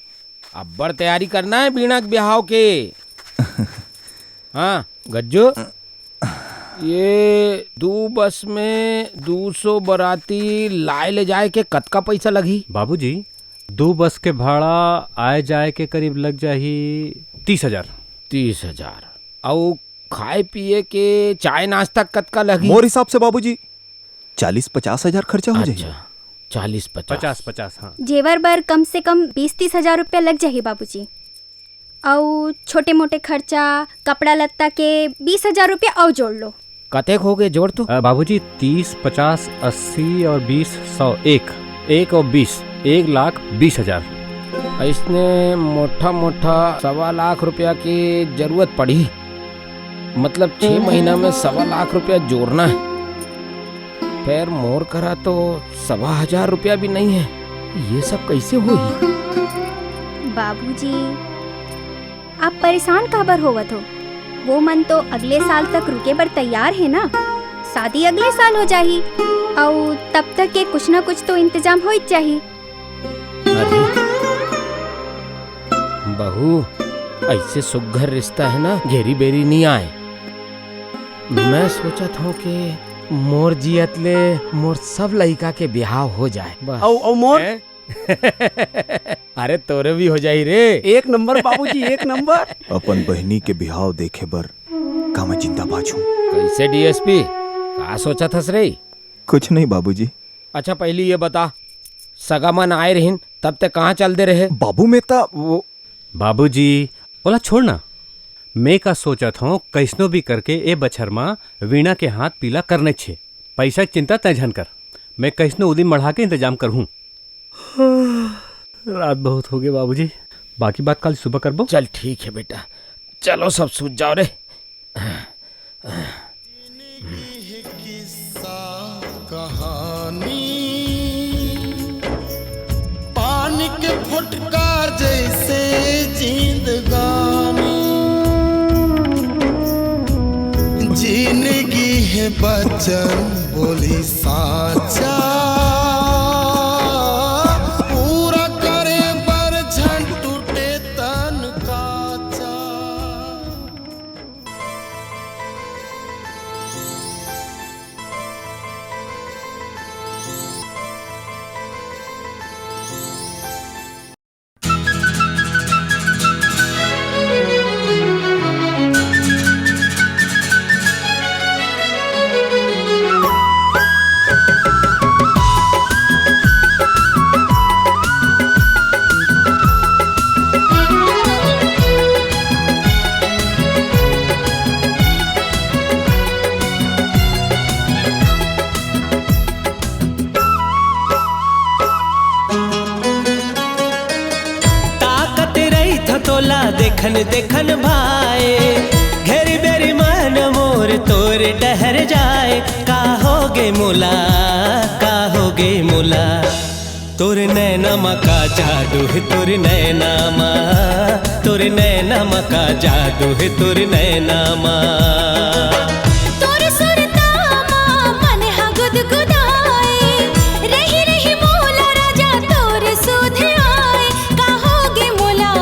अब बड़ तैयारी करना है बीणा के ब्याह के। हाँ गज्जू, ये 2 बस में 200 बराती लाए ले जाए के कतका पैसा लगी? बाबूजी 2 बस के भाड़ा आए जाए के करीब लग जाही 30,000। 30,000 और खाए पिए के चाय नाश्ता कतका लगी? मोर हिसाब से बाबूजी 40-50 हजार खर्चा हो जाएगा। 40-50। 50 हाँ। जेवर बर कम से कम 20-30 हजार रुपया लग जाही बाबूजी। और छोटे मोटे खर्चा कपड़ा लत्ता के 20,000 रुपया और जोड़ लो। कतेक हो गए जोड़ तो? बाबूजी 30, 50, 80 और 20, 100, 1 और 20, 1,20,000। इसने मोटा मोटा 1.25 लाख रुपया की जरूरत पड़ी। मतलब 6 महीना में 1.25 लाख रुपया जोड़ना है। फिर मोर करा तो 1,25,000 रुपया भी नहीं है। ये सब कैसे होई? बाबूजी आप परेशान काबर होवत हो? वो मन तो अगले साल तक रुके पर तैयार है ना। शादी अगले साल हो जाही और तब तक के कुछ ना कुछ तो इंतजाम हो ही चाहिए। अरे बहू, ऐसे सुघर रिश्ता है ना, घेरी बेरी नहीं आए। मैं सोचा था कि मोर जियत ले मोर सब लड़का के ब्याह हो जाए। औ मोर अरे तोरे भी हो जाई रे। 1 नंबर बाबूजी, 1 नंबर। अपन बहनी के बिहाव देखे बर का मैं जिंदा बाजू। कैसे डीएसपी, का सोचा था रे? कुछ नहीं बाबूजी। अच्छा पहली ये बता, सगा मन आए रहीन तब तक कहाँ चल दे रहे? बाबू में ता वो। बाबूजी बोला छोड़ना, मैं का सोचा था कैसनो भी करके ए बछरमा वीणा के हाथ पीला करने छे। पैसा की चिंता तय झन कर, मैं कैसनो उदिन बढ़ा के इंतजाम कर हूँ। रात बहुत हो गई बाबूजी, बाकी बात कल सुबह करबो। चल ठीक है बेटा, चलो सब सूझ जाओ रे। कहानी पानी के फुटकार जैसे जिंदगानी, जिंदगी है बचन बोली साचा, पूरा करे पर झन टूटे तन काचा। देखन देखन भाए घेरी बेरी मन मोर तोर डहर जाए का होगे मुला का होगे मुला तोर नैनमा का जादू है तोर नैनामा तोर नैनामा का जादू है तोर नैनामा तोर सुरतामा मन हा गुदगुदाए रही रही मोला राजा तोर सुध आए काहोगे मोला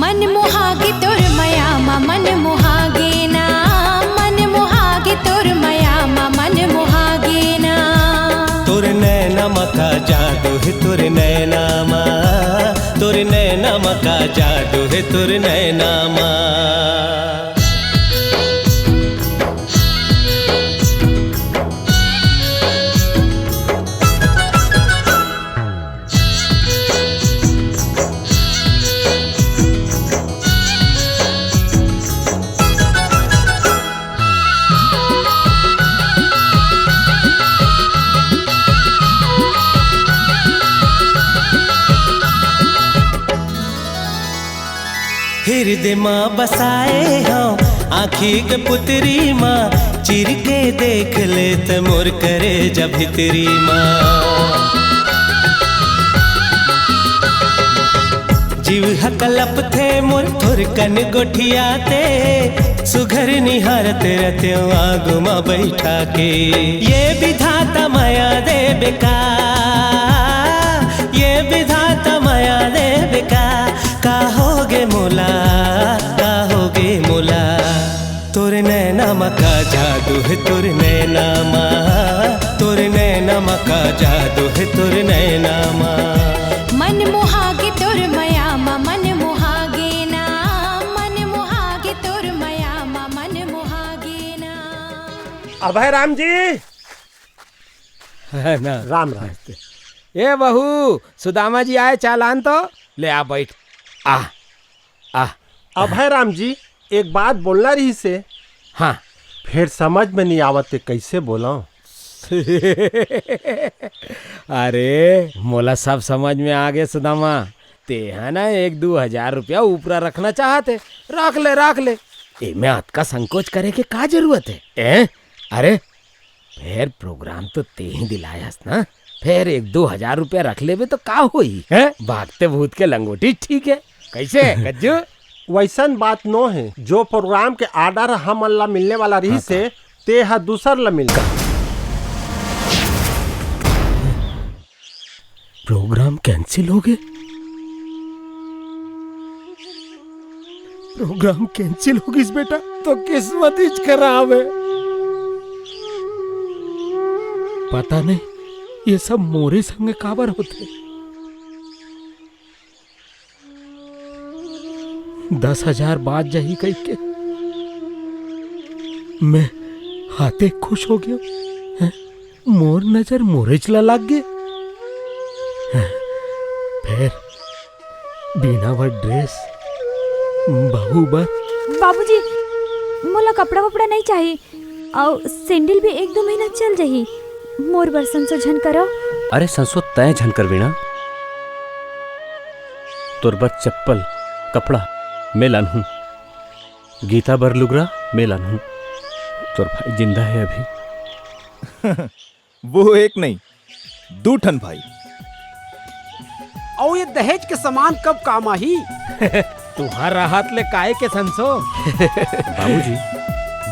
मन मुहागे तोर मयामा मन मुहागे ना मन मुहागे तोर मयामा मन मुहागे ना तोर नैनामा का जादू है तोर नैनामा तोर नैनामा का जादू है तोर नैनामा हृदय माँ बसाए हो आँखी के पुतरी माँ चिर के देख ले त मोर करे जब भितरी माँ जीव हकलप थे मोर थोर कन गोठियाते सुघर निहारत रहते आगू माँ बैठा के ये विधाता माया दे बेका ये विधाता माया दे बेका का होगे मोला का होगे मोला तोर नैनामा का जादू है तोर नैनामा तोर नैनामा का जादू है तोर नैनामा मन मुहागे तोर मयामा मन मुहागे ना मन मुहागे तोर मयामा मन मुहागे ना अभय राम जी है ना राम राम ए बहू सुदामा जी आए चालान तो ले आ बैठ आ अभय राम जी एक बात बोलना रही से हाँ फिर समझ में नहीं आवत कैसे बोला अरे मोला सब समझ में आ गए सुदामा ते है ना 1-2 हज़ार रुपया ऊपरा रखना चाहते रख ले इमे अतका संकोच करे के का जरूरत है अरे फिर प्रोग्राम तो ते ही दिलायास ना फिर 1-2 हज़ार रुपया रख लेबे तो का होई है भागते भूत के लंगोटी ठीक है कैसे गज्जू वैसन बात नो है जो प्रोग्राम के आर्डर हम ला मिलने वाला रही से ते हा दूसर ला मिलगा प्रोग्राम कैंसिल हो गए प्रोग्राम कैंसिल हो गई बेटा तो किस्मत ही खराब है पता नहीं ये सब मोरे संग काबर होते 10,000 बात जही कही के मैं हाथे खुश हो गया मोर नजर मोरे चला लग गए फिर बिना वो ड्रेस बहू बाबूजी मोला कपड़ा वपड़ा नहीं चाहिए और सैंडल भी 1-2 महीना चल जाही मोर बरसन से झन करो अरे संसो तय झन कर वीणा तोर बर चप्पल कपड़ा मैं लानू गीता बर लुगरा मैं लानू तोर भाई जिंदा है अभी वो एक नहीं 2 ठन भाई और ये दहेज के सामान कब काम आई तुम्हारा हाथ ले काहे के संसो बाबूजी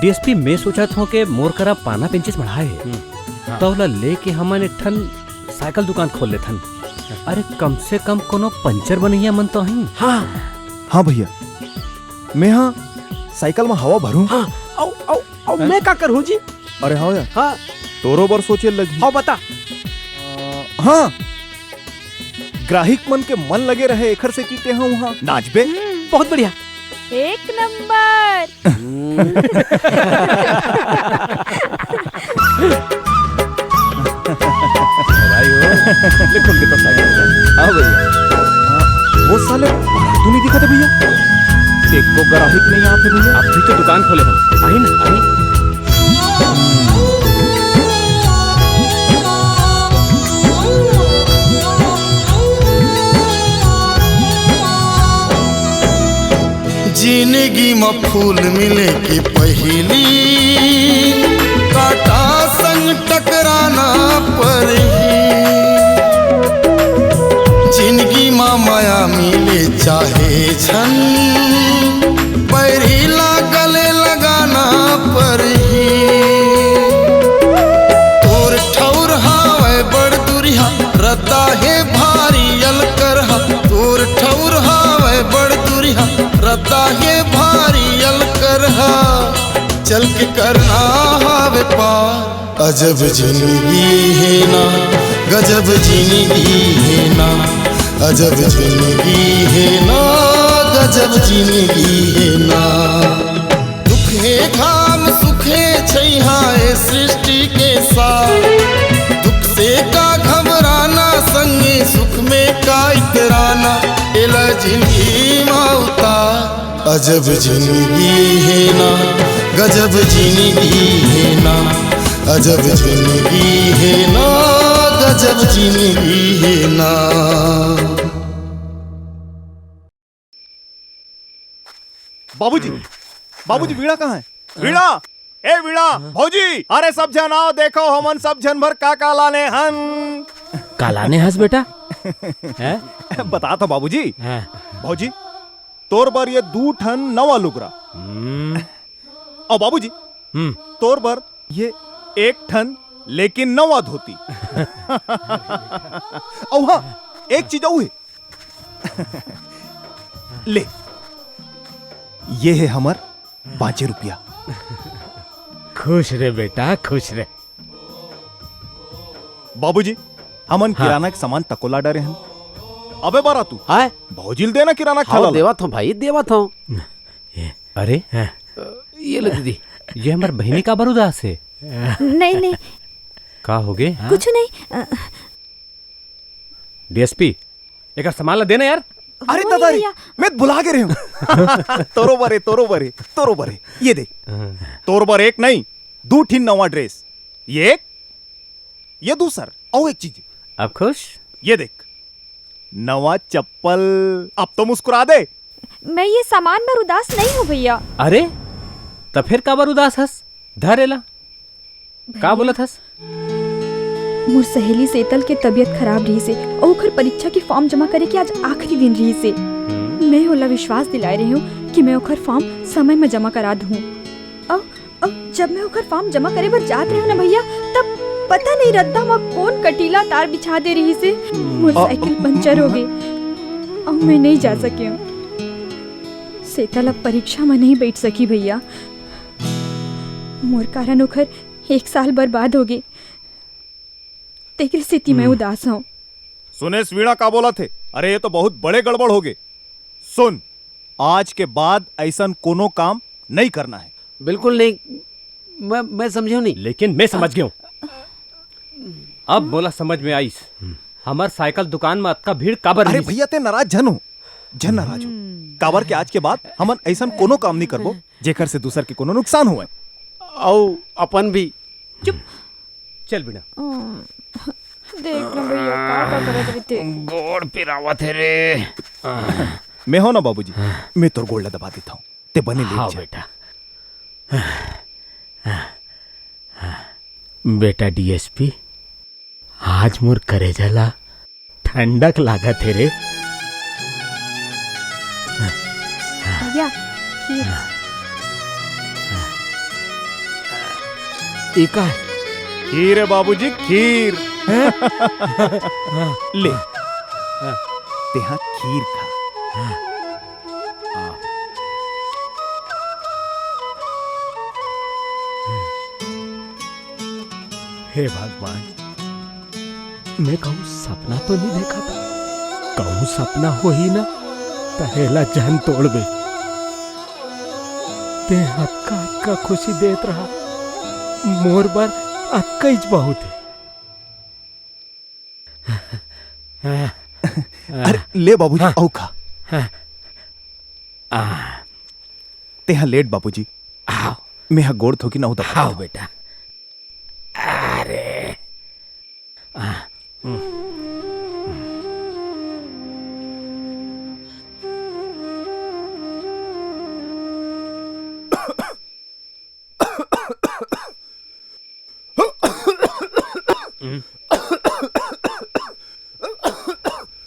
डीएसपी मैं सोचा था कि मोर करा पाना पेंचिस बढ़ाए तो लेके हमने ठन साइकिल दुकान खोल ले थन अरे कम से कम कोनो पंचर बनैया मन तो ही हाँ भैया मैं साइकिल में हवा भरूं औ मैं का करूं जी अरे हाँ यार हाँ तोरो बर सोचे लगी हाँ बता हाँ ग्राहक मन के मन लगे रहे एखर से कीते हैं वहाँ नाचबे बहुत बढ़िया 1 नंबर लिखो लिखो हाँ भैया वो साले तू नहीं दिखा था भैया देखो ग्राहक नहीं आते भैया आप भी तो दुकान खोले हम आई ना आई जिंदगी में फूल मिले के पहली काटा संग टकराना पर जिंदगी में माया मिले चाहे छन पैरीला गले लगाना पर तोर ठौर हावे बड़ दुरिया रता है भारी अलकर तोर ठौर हावे बड़ दुरिया रता है भारी अलकर चल के करना हावे पार अजब जिंदगी है ना गजब जिंदगी है ना अजब जिंदगी है ना गजब जिंदगी है ना दुख है घाम सुख है छैहाए सृष्टि के साथ दुख से का घबराना संगे सुख में का इतराना एला जिंदगी माउता अजब जिंदगी है ना गजब जिंदगी है ना अजब जिंदगी है ना गजब जिंदगी है ना। बाबूजी बाबूजी वीणा कहाँ है? वीणा ए वीणा भौजी अरे सब जन आओ देखो हमन सब जन भर का लाने हन कालाने हंस बेटा बता तो बाबूजी भौजी तोर बर ये 2 ठन नवा लुगरा और बाबूजी तोर बर ये 1 ठन लेकिन नवा धोती और हाँ एक चीज और है ले ये है हमर 5 रुपया। खुश रे बेटा खुश रे। बाबूजी हमन किराना के सामान तकोला डरे हैं अबे बारा तू हाय भौजिल देना किराना हाँ, खाला देवा था भाई देवा था। अरे ये लो दीदी ये हमार बहनी का बरुदास है। नहीं नहीं का हो गए कुछ नहीं। डीएसपी एक सामान ला देना यार। अरे दादारी मैं बुला के रही हूँ तोरो बरे ये देख तोर बर 1 नहीं 2 ठिन नवा ड्रेस ये एक ये दूसर और एक चीज अब खुश ये देख नवा चप्पल अब तो मुस्कुरा दे। मैं ये सामान में उदास नहीं हूँ भैया। अरे तब फिर का उदास हंस धरेला का बोलत हंस? मोर सहेली सेतल के तबीयत खराब रही से और ओकर परीक्षा की फॉर्म जमा करे के आज आखिरी दिन रही से मैं होला विश्वास दिलाए रही हूँ कि मैं ओकर फॉर्म समय में जमा करा दूँ। अब जब मैं ओकर फॉर्म जमा करे बर जात रही हूँ ना भैया तब पता नहीं रद्दा में कौन कटीला तार बिछा दे रही से मोर साइकिल पंचर हो गई और मैं नहीं जा सकी हूँ। सेतल अब परीक्षा में नहीं बैठ सकी भैया मोर कारण ओकर 1 साल बर्बाद हो गई। तेरी स्थिति में उदास हूँ। सुने वीणा का बोला थे? अरे ये तो बहुत बड़े गड़बड़ हो गए। सुन आज के बाद ऐसा कोनो काम नहीं करना है। बिल्कुल नहीं मैं समझू नहीं लेकिन मैं समझ गया हूँ। अब बोला समझ में आई हमार साइकिल दुकान में अतका भीड़ काबर। अरे भैया ते नाराज जन नाराज हो काबर के आज के बाद हमन ऐसा कोनो काम नहीं करबो जेकर से दूसर के कोनो नुकसान हुए और अपन भी चुप चल बिना देख ना भैया का करत रही थे गोड़ पिरावत है रे। मैं हो ना बाबूजी मैं तोर गोड़ दबा देता हूँ ते बने ले हाँ बेटा बेटा डीएसपी आज मोर करे जला ठंडक लागत है रे। भैया इका खीर है बाबूजी खीर ले तेहा खीर खा। हे भगवान मैं कहूँ सपना तो नहीं देखा था कहूँ सपना हो ही ना पहला जान तोड़ बे ते अक्का खुशी देत रहा मोर बार अक्का इच बहुत है। अरे ले बाबूजी आओ खा तेहा लेट बाबूजी मैं हा गोड़ थोकी ना होता आओ बेटा। अरे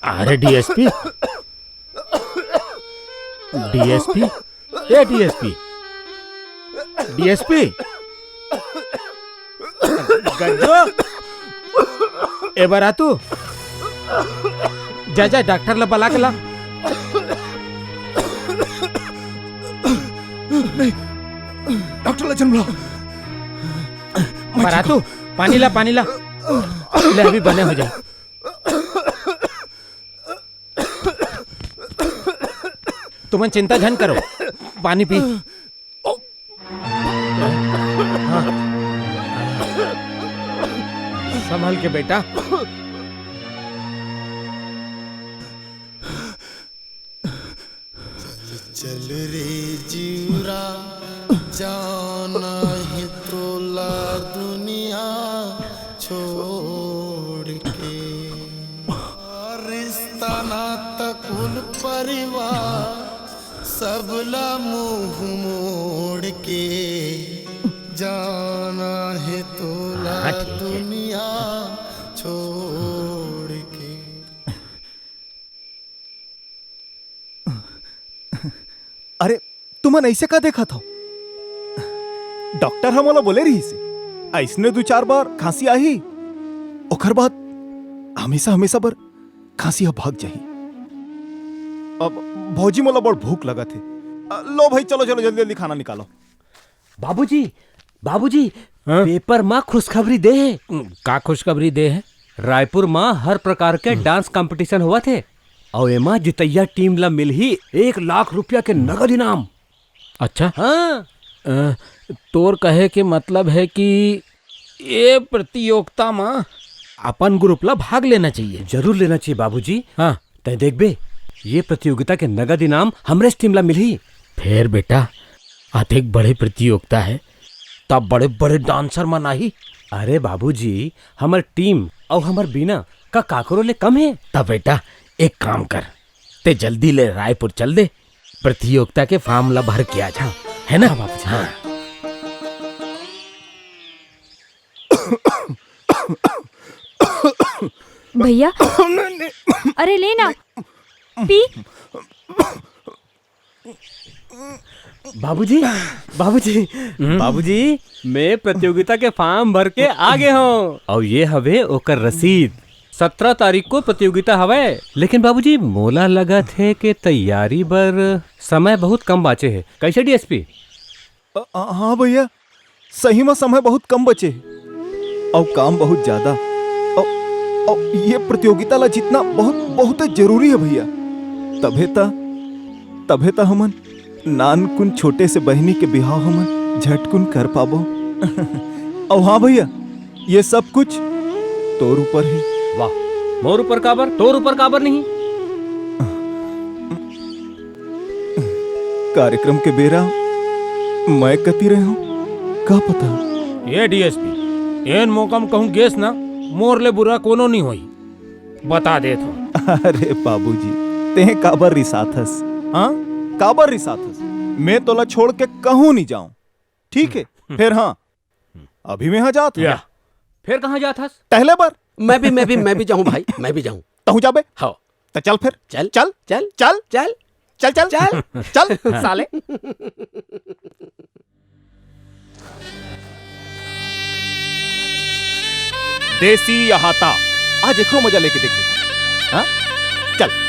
अरे डीएसपी, डीएसपी, ए डीएसपी, डीएसपी, गज्जो, ए बरातू, जा जा डॉक्टर ला बला के ला। नहीं, डॉक्टर ला जन्म ला। बरातू, पानी ला, पानी ला, ले अभी बने हो जाए। तुम चिंता झन करो, पानी पी। हाँ। संभल के बेटा। चल रे जीवरा जाना है तोला दुनिया छोड़ के, रिश्ता नाता कुल परिवार सबला मुंह मोड़ के, जाना है तोला दुनिया छोड़ के। अरे तुमन ऐसे का देखा था? डॉक्टर हमला बोले रही से ऐसने 2-4 बार खांसी आई, ओकर बाद हमेशा हमेशा बर खांसी भाग जाही। अब भौजी मोला बड़ भूख लगा थे। लो भाई चलो चलो जल्दी जल्दी खाना निकालो। बाबूजी, बाबूजी, पेपर माँ खुशखबरी दे है। का खुशखबरी दे है? रायपुर माँ हर प्रकार के डांस कंपटीशन हुआ थे और एमा जितैया टीम ला मिल ही 1 लाख रुपया के नगद इनाम। अच्छा, हाँ। तोर कहे के मतलब है कि ये प्रतियोगिता में अपन ग्रुप ला भाग लेना चाहिए। जरूर लेना चाहिए बाबूजी। हाँ, तय देख बे, ये प्रतियोगिता के नगद इनाम हमरे टीम ला मिली। फिर बेटा अधिक बड़े प्रतियोगिता है, तब बड़े बड़े डांसर मनाही। अरे बाबूजी, हमार टीम और हमार बीना का काकरो ले कम है। तब बेटा एक काम कर, ते जल्दी ले रायपुर चल दे, प्रतियोगिता के फॉर्म ला भर के आ जा, है ना बाबूजी? हाँ। भैया, अरे लेना पी। बाबूजी, बाबूजी, बाबूजी, मैं प्रतियोगिता के फॉर्म भर के आ गए हूँ और ये हवे ओकर रसीद। 17 तारीख को प्रतियोगिता हवे, लेकिन बाबूजी मोला लगा थे कि तैयारी बर समय बहुत कम बाचे है। कैसे डीएसपी? हाँ भैया, सही में समय बहुत कम बचे और काम बहुत ज्यादा, और ये प्रतियोगिता ला जितना बहुत बहुत जरूरी है भैया। तभे ता हमन नानकुन छोटे से बहनी के बिहाव हमन झटकुन कर पाबो। और हाँ भैया, ये सब कुछ तोर ऊपर ही। वाह, मोर ऊपर काबर, तोर ऊपर काबर नहीं? कार्यक्रम के बेरा मैं कती रहे हूँ, का पता। ये डीएसपी एन मौका में कहूँ गेस ना, मोर ले बुरा कोनो नहीं होई, बता दे तो। अरे बाबूजी, ते काबर रिसाथस? हाँ, काबर रिसाथस? मैं तोला छोड़ के कहूँ नहीं जाऊं, ठीक है? फिर हाँ, अभी मैं यहाँ जात हूँ। फिर कहाँ जात हस? पहले बार मैं भी जाऊं भाई, मैं भी जाऊं। तहु जाबे? हाँ, तो चल फिर, चल चल चल चल चल चल चल चल चल साले। देसी अहाता, आज एक मजा लेके देख लेता। हाँ, चल।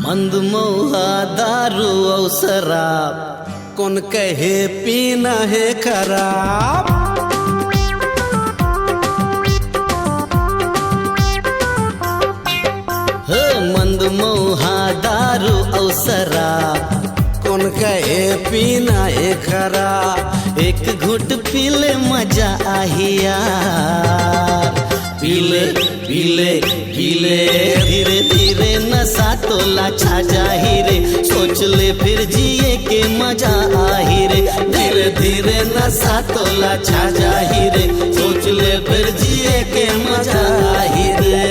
मंदमोहा दारू और शराब, कौन कहे पीना है खराब। मंदमोहा और शराब कौन कहे पीना है खराब। एक घुट पी ले मजा आही यार। पीले पीले पीले धीरे धीरे नशा तोला छा जाही रे। सोच ले फिर जिए के मजा आही रे। धीरे धीरे नशा तोला छा जाही रे। सोच ले फिर जिए के मजा आही रे।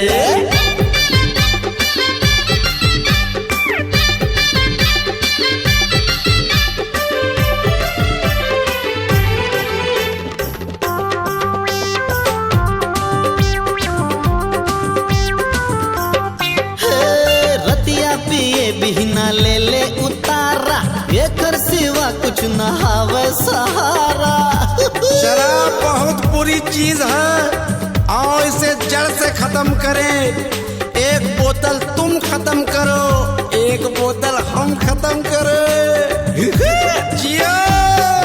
बिहना ले ले उतारा एकर सिवा कुछ न हावे सहारा। शराब बहुत बुरी चीज है, आओ इसे जड़ से खत्म करें। एक बोतल तुम खत्म करो, एक बोतल हम खत्म करें।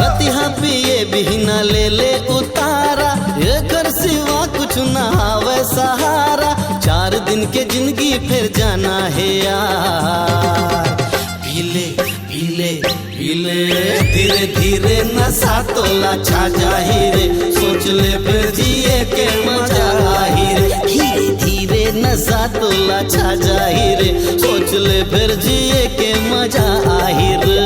रतिहा पिए बिहना ले ले उतारा एकर सिवा कुछ न हावे सहारा। 4 दिन के जिंदगी फिर जाना है यार। पीले पीले पीले धीरे धीरे नशा तोला छा जाही रे। सोच ले फिर जिए के मजा आही रे। धीरे धीरे नशा तोला छा जाही रे। सोच ले फिर जिए के मजा आही रे।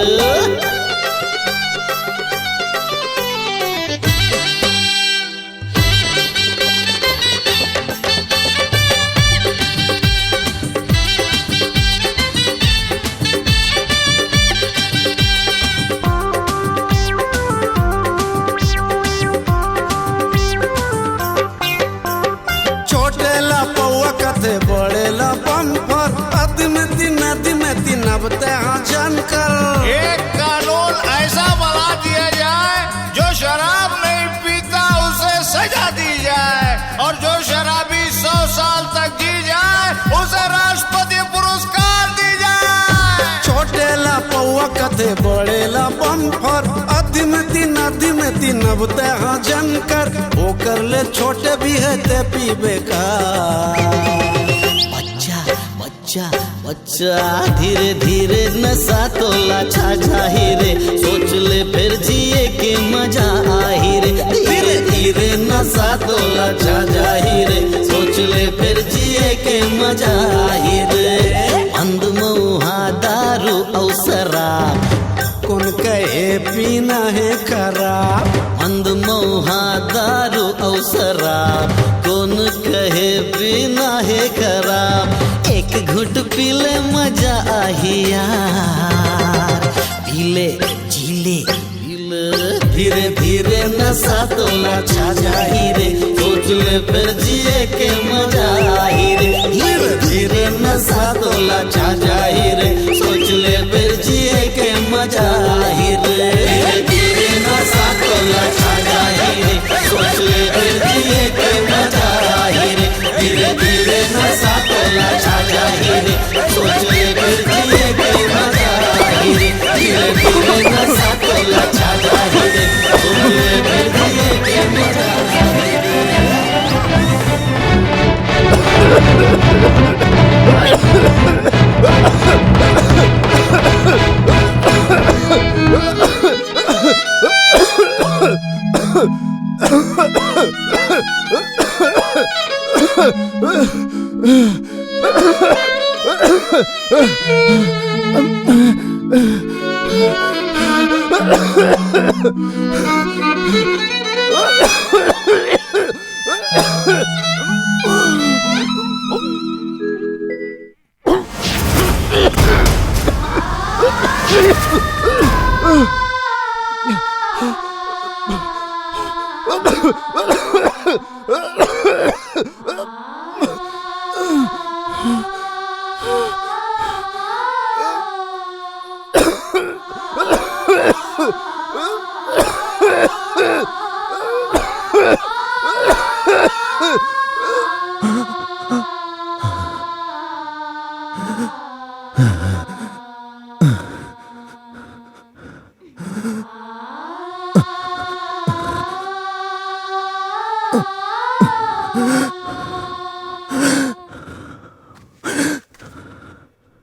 बड़ेला बम्पर अति में अब जानकर एक कानून ऐसा बना दिया जाए जो शराब नहीं पीता उसे सजा दी जाए, और जो शराबी 100 साल तक जी जाए उसे राष्ट्रपति पुरस्कार दी जाए। छोटेला पौआ कथे बड़ेला बम्पर अति में तीन अब जानकर। वो कर ले छोटे भी है ते पीबे का। बच्चा धीरे धीरे नशा तोला छा जाही रे। सोच ले फिर जिए के मजा आही रे। धीरे धीरे नशा तोला छा जाही रे। सोच ले फिर जिए के मजा आही रे। अंध मुहा दारू और शराब कौन कहे पीना है खराब। अंध मुहा दारू और शराब कौन कहे पीना है खराब। एक घुट पीले मजा आही यार। पीले चीले पीले धीरे धीरे नशा तोला छा जाही रे। सोच ले फिर जिए के मजा आही रे। धीरे धीरे नशा तोला छा जाही रे। सोच ले फिर जिए के मजा आही रे। धीरे धीरे नशा तोला छा जाही रे। सोच ले फिर जिए के मजा आही रे। धीरे धीरे नशा तोला छा जाही रे। सोच ले फिर जिए के मजा आही रे। धीरे धीरे नशा तोला छा जाही रे। सोच ले फिर जिए के मजा आही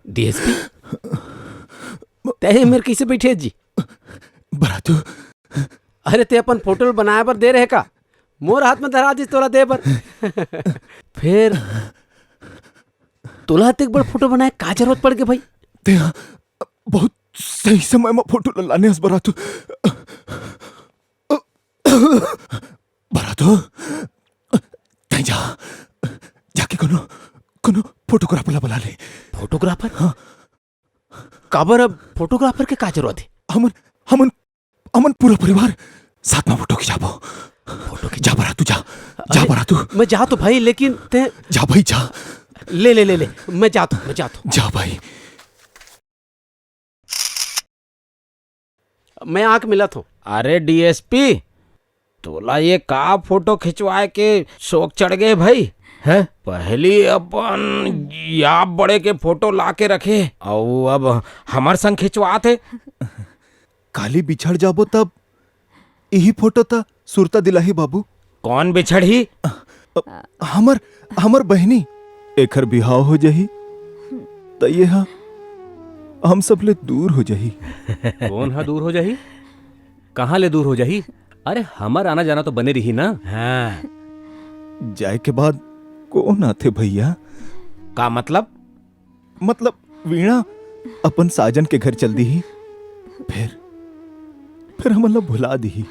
डीएसपी ते मेरे कैसे बैठे जी बरातू अरे ते अपन फोटो बनाए पर दे रहे का मोर हाथ में धरा दी तोला दे पर फिर तोला एक बड़ फोटो बनाए का जरूरत पड़ गई भाई ते बहुत सही समय में फोटो लाने हस बरातू बरातू तै जाके कोनो फोटोग्राफर बुला ले। फोटोग्राफर? हाँ। काबर अब फोटोग्राफर के का जरूरत है? हमन पूरा परिवार साथ में फोटो खिंचाबो। फोटो खिंचा बरातू जा बरातू। मैं जा तो भाई लेकिन ते जा भाई जा। ले मैं जाता हूँ जा भाई। मैं आके मिला था। अरे डीएसपी तोला ये का फोटो खिंचवाए के शौक चढ़ गए भाई है? पहली अपन या बड़े के फोटो ला के रखे और अब हमार संग खिंचवाते काली बिछड़ जाबो तब यही फोटो था सुरता दिलाही बाबू। कौन बिछड़ी? हमर बहनी एकर बिहाव हो जाही त ये हम सब ले दूर हो जाही। कौन हा दूर हो जाही? कहाँ ले दूर हो जाही? अरे हमार आना जाना तो बने रही ना। हाँ। जाए के बाद कौन आते भैया? का मतलब वीणा अपन साजन के घर चल दी ही फिर हम भुला दी।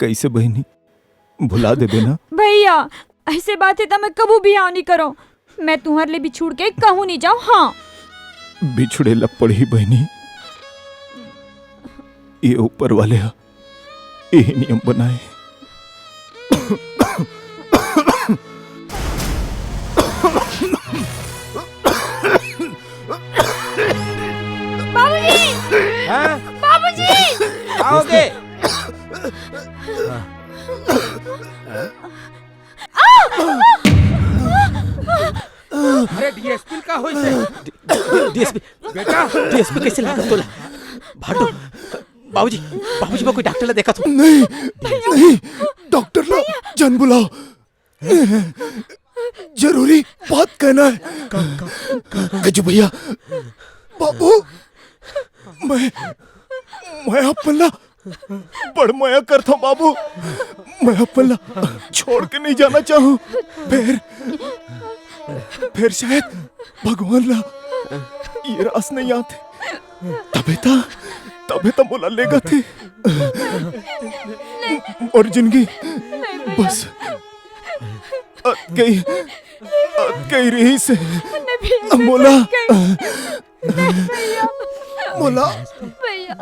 कैसे बहनी भुला दे ना? भैया ऐसे बात है तो मैं कबू भी हाँ नहीं करो। मैं तुम्हारे लिए बिछुड़ के कहूँ नहीं जाऊँ। हाँ बिछुड़े लग पड़ी बहनी। ये ऊपर वाले यही नियम बनाए। बाबूजी आओगे? अरे डीएसपी का हो इसे? डीएसपी बेटा डीएसपी कैसे लगा तोला? भाटो बाबूजी मैं कोई डॉक्टर ला देखा तो नहीं डॉक्टर ला जन बुलाओ। जरूरी बात कहना है। गजू भैया बाबू मैं अपना बड़ माया करता हूँ बाबू। मैं अपना छोड़ के नहीं जाना चाहूँ। फिर शायद भगवान ला ये रास नहीं आते। तबे तो मोला लेगा थे और जिंदगी बस गई रही से मोला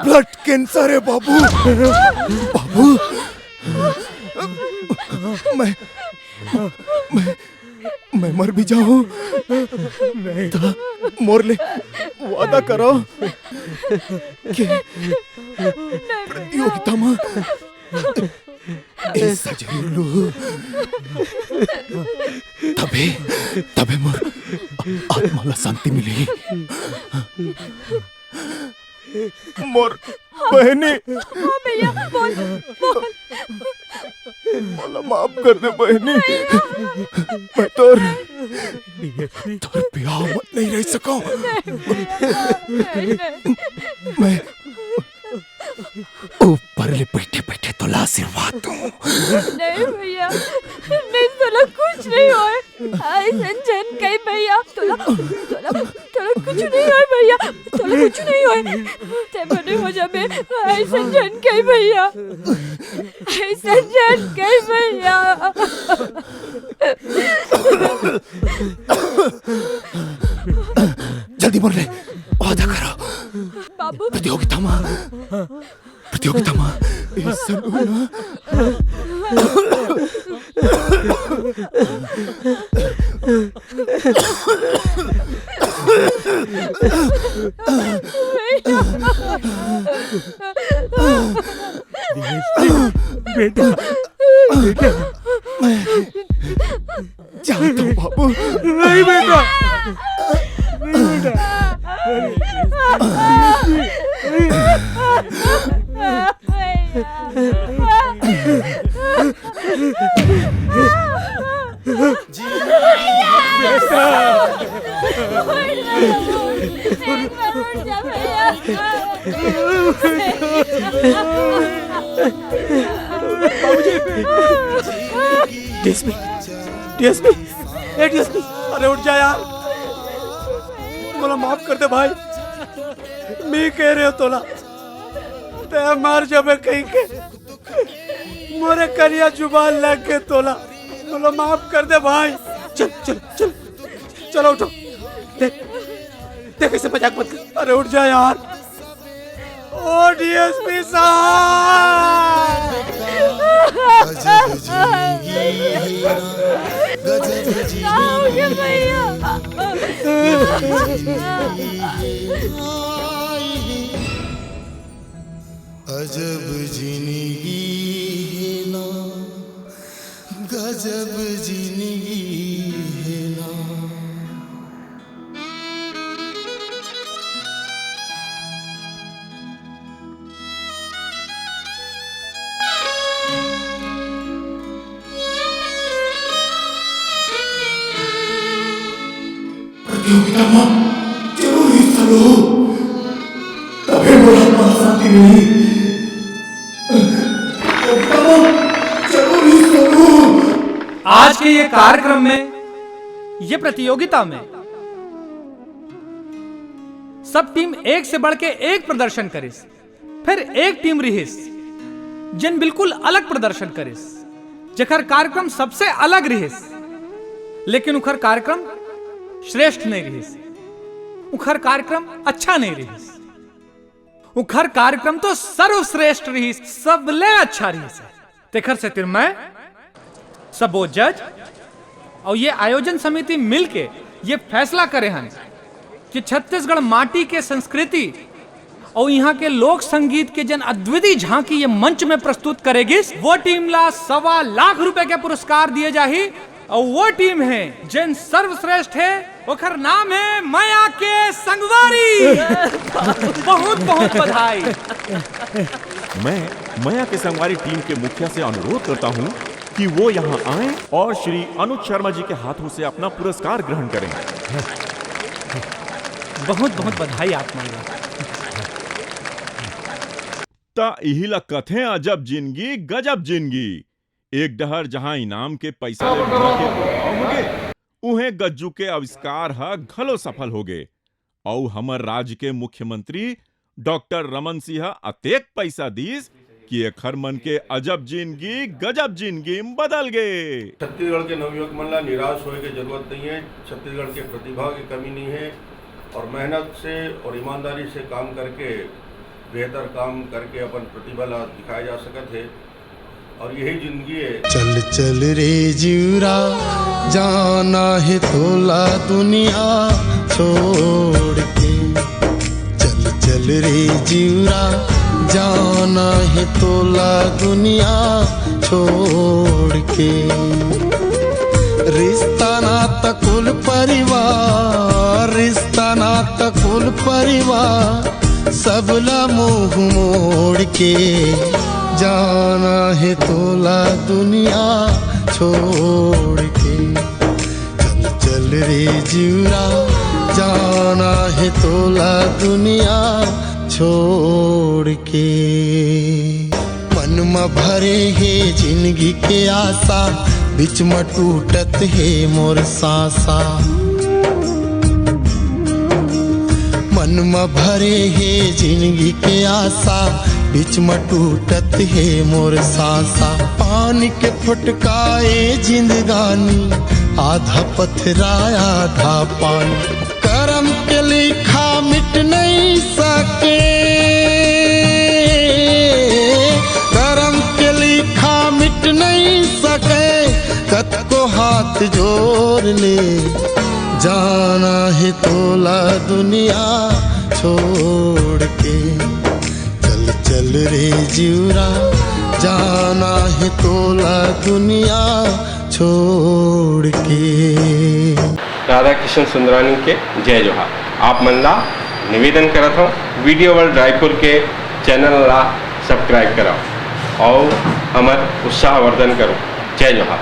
ब्लड कैंसर है बाबू। मैं मर भी जाऊं तो मोर ले वादा करो कि प्रतियोगिता में ऐसा जरूर लो। तबे मोर आत्मा ला शांति मिलेगी। मोर बहनी भैया बोल मला माफ कर दे बहनी। मैं तोर ब्याह मत नहीं रह सका। मैं ऊपर ले बैठे बैठे तो आशीर्वाद दूं। नहीं भैया नहीं तोला कुछ नहीं होए। ऐसा जन कहीं भैया तोला कुछ नहीं होए भैया। तोला कुछ नहीं होए। ते बने हो जाबे। ऐसा जन कहीं भैया। ऐसा जन कहीं भैया। जल्दी बोल ले वादा करो। बाबू प्रतियोगिता में बेटा जाता हूँ बाबू। नहीं बेटा डीएसपी डीएसपी डीएसपी, अरे उठ जा यार, मला माफ कर दे भाई, मैं कह रहे हो तोला ते मार जब कहीं के मोरे करिया जुबान लग के तोला, मला माफ कर दे भाई। चल चल चल चलो उठो, देख देख ऐसे मजाक मत कर, अरे उठ जा यार। ओ डीएसपी साहब, अजब जिंदगी है ना, गजब जिंदगी है ना। प्रतियोगिता में जरूर हिस्सा लो, तभी बोला तुम्हारा शांति नहीं। आज के ये कार्यक्रम में, ये प्रतियोगिता में सब टीम एक से बढ़ के एक प्रदर्शन करिस, फिर एक टीम रहिस जिन बिल्कुल अलग प्रदर्शन करिस, जखर कार्यक्रम सबसे अलग रहिस, लेकिन उखर कार्यक्रम श्रेष्ठ नहीं रहिस, उखर कार्यक्रम अच्छा नहीं रहिस, उखर कार्यक्रम तो सर्वश्रेष्ठ रहिस, सबले अच्छा रहिस। तेखर से तिर मैं सब वो जज और ये आयोजन समिति मिलके ये फैसला करे हैं कि छत्तीसगढ़ माटी के संस्कृति और यहाँ के लोक संगीत के जन अद्वितीय झांकी ये मंच में प्रस्तुत करेगी, वो टीम ला 1.25 लाख रुपए के पुरस्कार दिए जाही, और वो टीम है जिन सर्वश्रेष्ठ है, ओखर नाम है माया के संगवारी। बहुत बहुत बधाई। मैं माया के संगवारी टीम के मुखिया से अनुरोध करता हूँ कि वो यहाँ आए और श्री अनुज शर्मा जी के हाथों से अपना पुरस्कार ग्रहण करें। बहुत बहुत बधाई आप माया। ता इहिला कथे अजब जिंदगी गजब जिंदगी। एक डहर जहां इनाम के पैसा ले के होगे, उहे गज्जू के आविष्कार हा घलो सफल हो गए, और हमर राज्य के मुख्यमंत्री डॉक्टर रमन सिंह अतेक पैसा दीस कि एखर मन के अजब जिंदगी गजब जिंदगी बदल गए। छत्तीसगढ़ के नवयुवक मन ला निराश होने की जरूरत नहीं है। छत्तीसगढ़ के प्रतिभा की कमी नहीं है, और मेहनत से और ईमानदारी से काम करके बेहतर काम करके अपन प्रतिभा ला दिखाया जा सकत है, और यही जिंदगी है। चल चल रे जीरा, जाना है तोला दुनिया छोड़ के। चल चल रे जीरा, जाना है तोला दुनिया छोड़ के। रिश्ता नाता कुल परिवार, रिश्ता नाता कुल परिवार, सबला मुंह मोड़ के। जाना है तोला दुनिया छोड़ के। चल चल रे जीरा, जाना है तोला दुनिया छोड़ के। मन में भरे है जिंदगी के आशा, बीच में टूटत है मोर सांसा। मन में भरे है जिंदगी के आशा, बीच में टूटत है मोर सांसा। पानी के फुटकाए जिंदगानी, आधा पथराया आधा पानी। करम के लिखा मिट नहीं सके, करम के लिखा मिट नहीं सके। कत को हाथ जोड़ ले, जाना है तोला दुनिया छोड़ के। चल चल रे जीरा, जाना है तोला दुनिया छोड़ के। राधा किशन सुंदरानी के जय जोहार। आप मन ला निवेदन करत हूँ, वीडियो वर्ल्ड रायपुर के चैनल ला सब्सक्राइब कराओ और हमार उत्साहवर्धन करो। जय जोहार।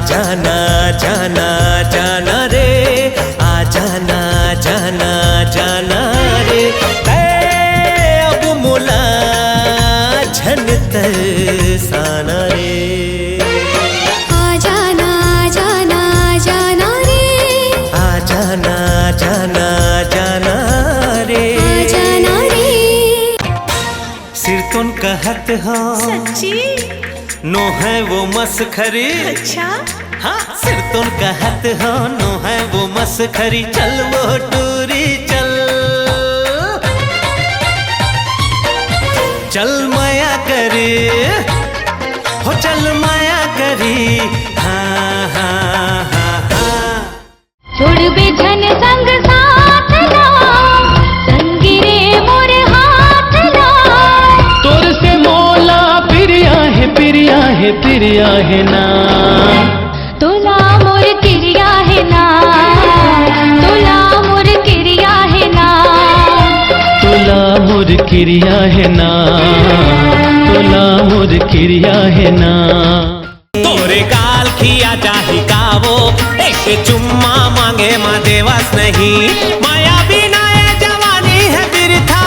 जाना जाना जाना रे, आ जाना जाना जाना रे, अब मुला झन तरसाना रे। आ जाना जाना जाना रे, आ जाना जाना जाना रे, आ जाना रे। सिर तुन कहत हो सच्ची नो है वो मसखरी। अच्छा हाँ सिर तुन कहत हो नो है वो मसखरी। चल वो टूरी चल, चल माया करे हो, चल माया करी। हाँ हाँ हाँ हाँ छोड़ बेझन संग साथ ला, संगी रे मोर हाथ ला। तोर से मोला प्रिया है प्रिया है प्रिया है ना, तोला मोर किरिया है ना, तोला मोर किरिया है ना, तोला मोर किरिया है ना, तोला मोर किरिया है ना। तोरे गाल खिया चाही कावो, एक चुम्मा मांगे माँ देवास नहीं। माया बिना ये जवानी है बिरथा,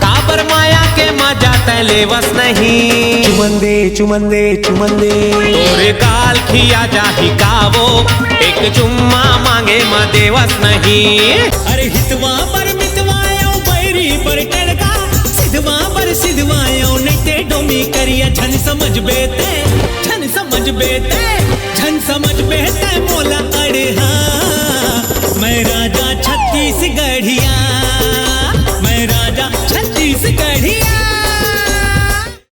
काबर माया के मजा तैले बस नहीं। चुमन दे चुमन दे चुमन दे, तोरे गाल खिया चाही कावो, एक चुम्मा मांगे माँ देवास नहीं। अरे हितवा पर मितवायो बैरी पर टड़का, सिधवा पर सिधवायो नैते डोमी करिया। झन समझ बेते झन समझ बेते झन समझ बेते मोला अड़हा, मैं राजा छत्तीसगढ़िया।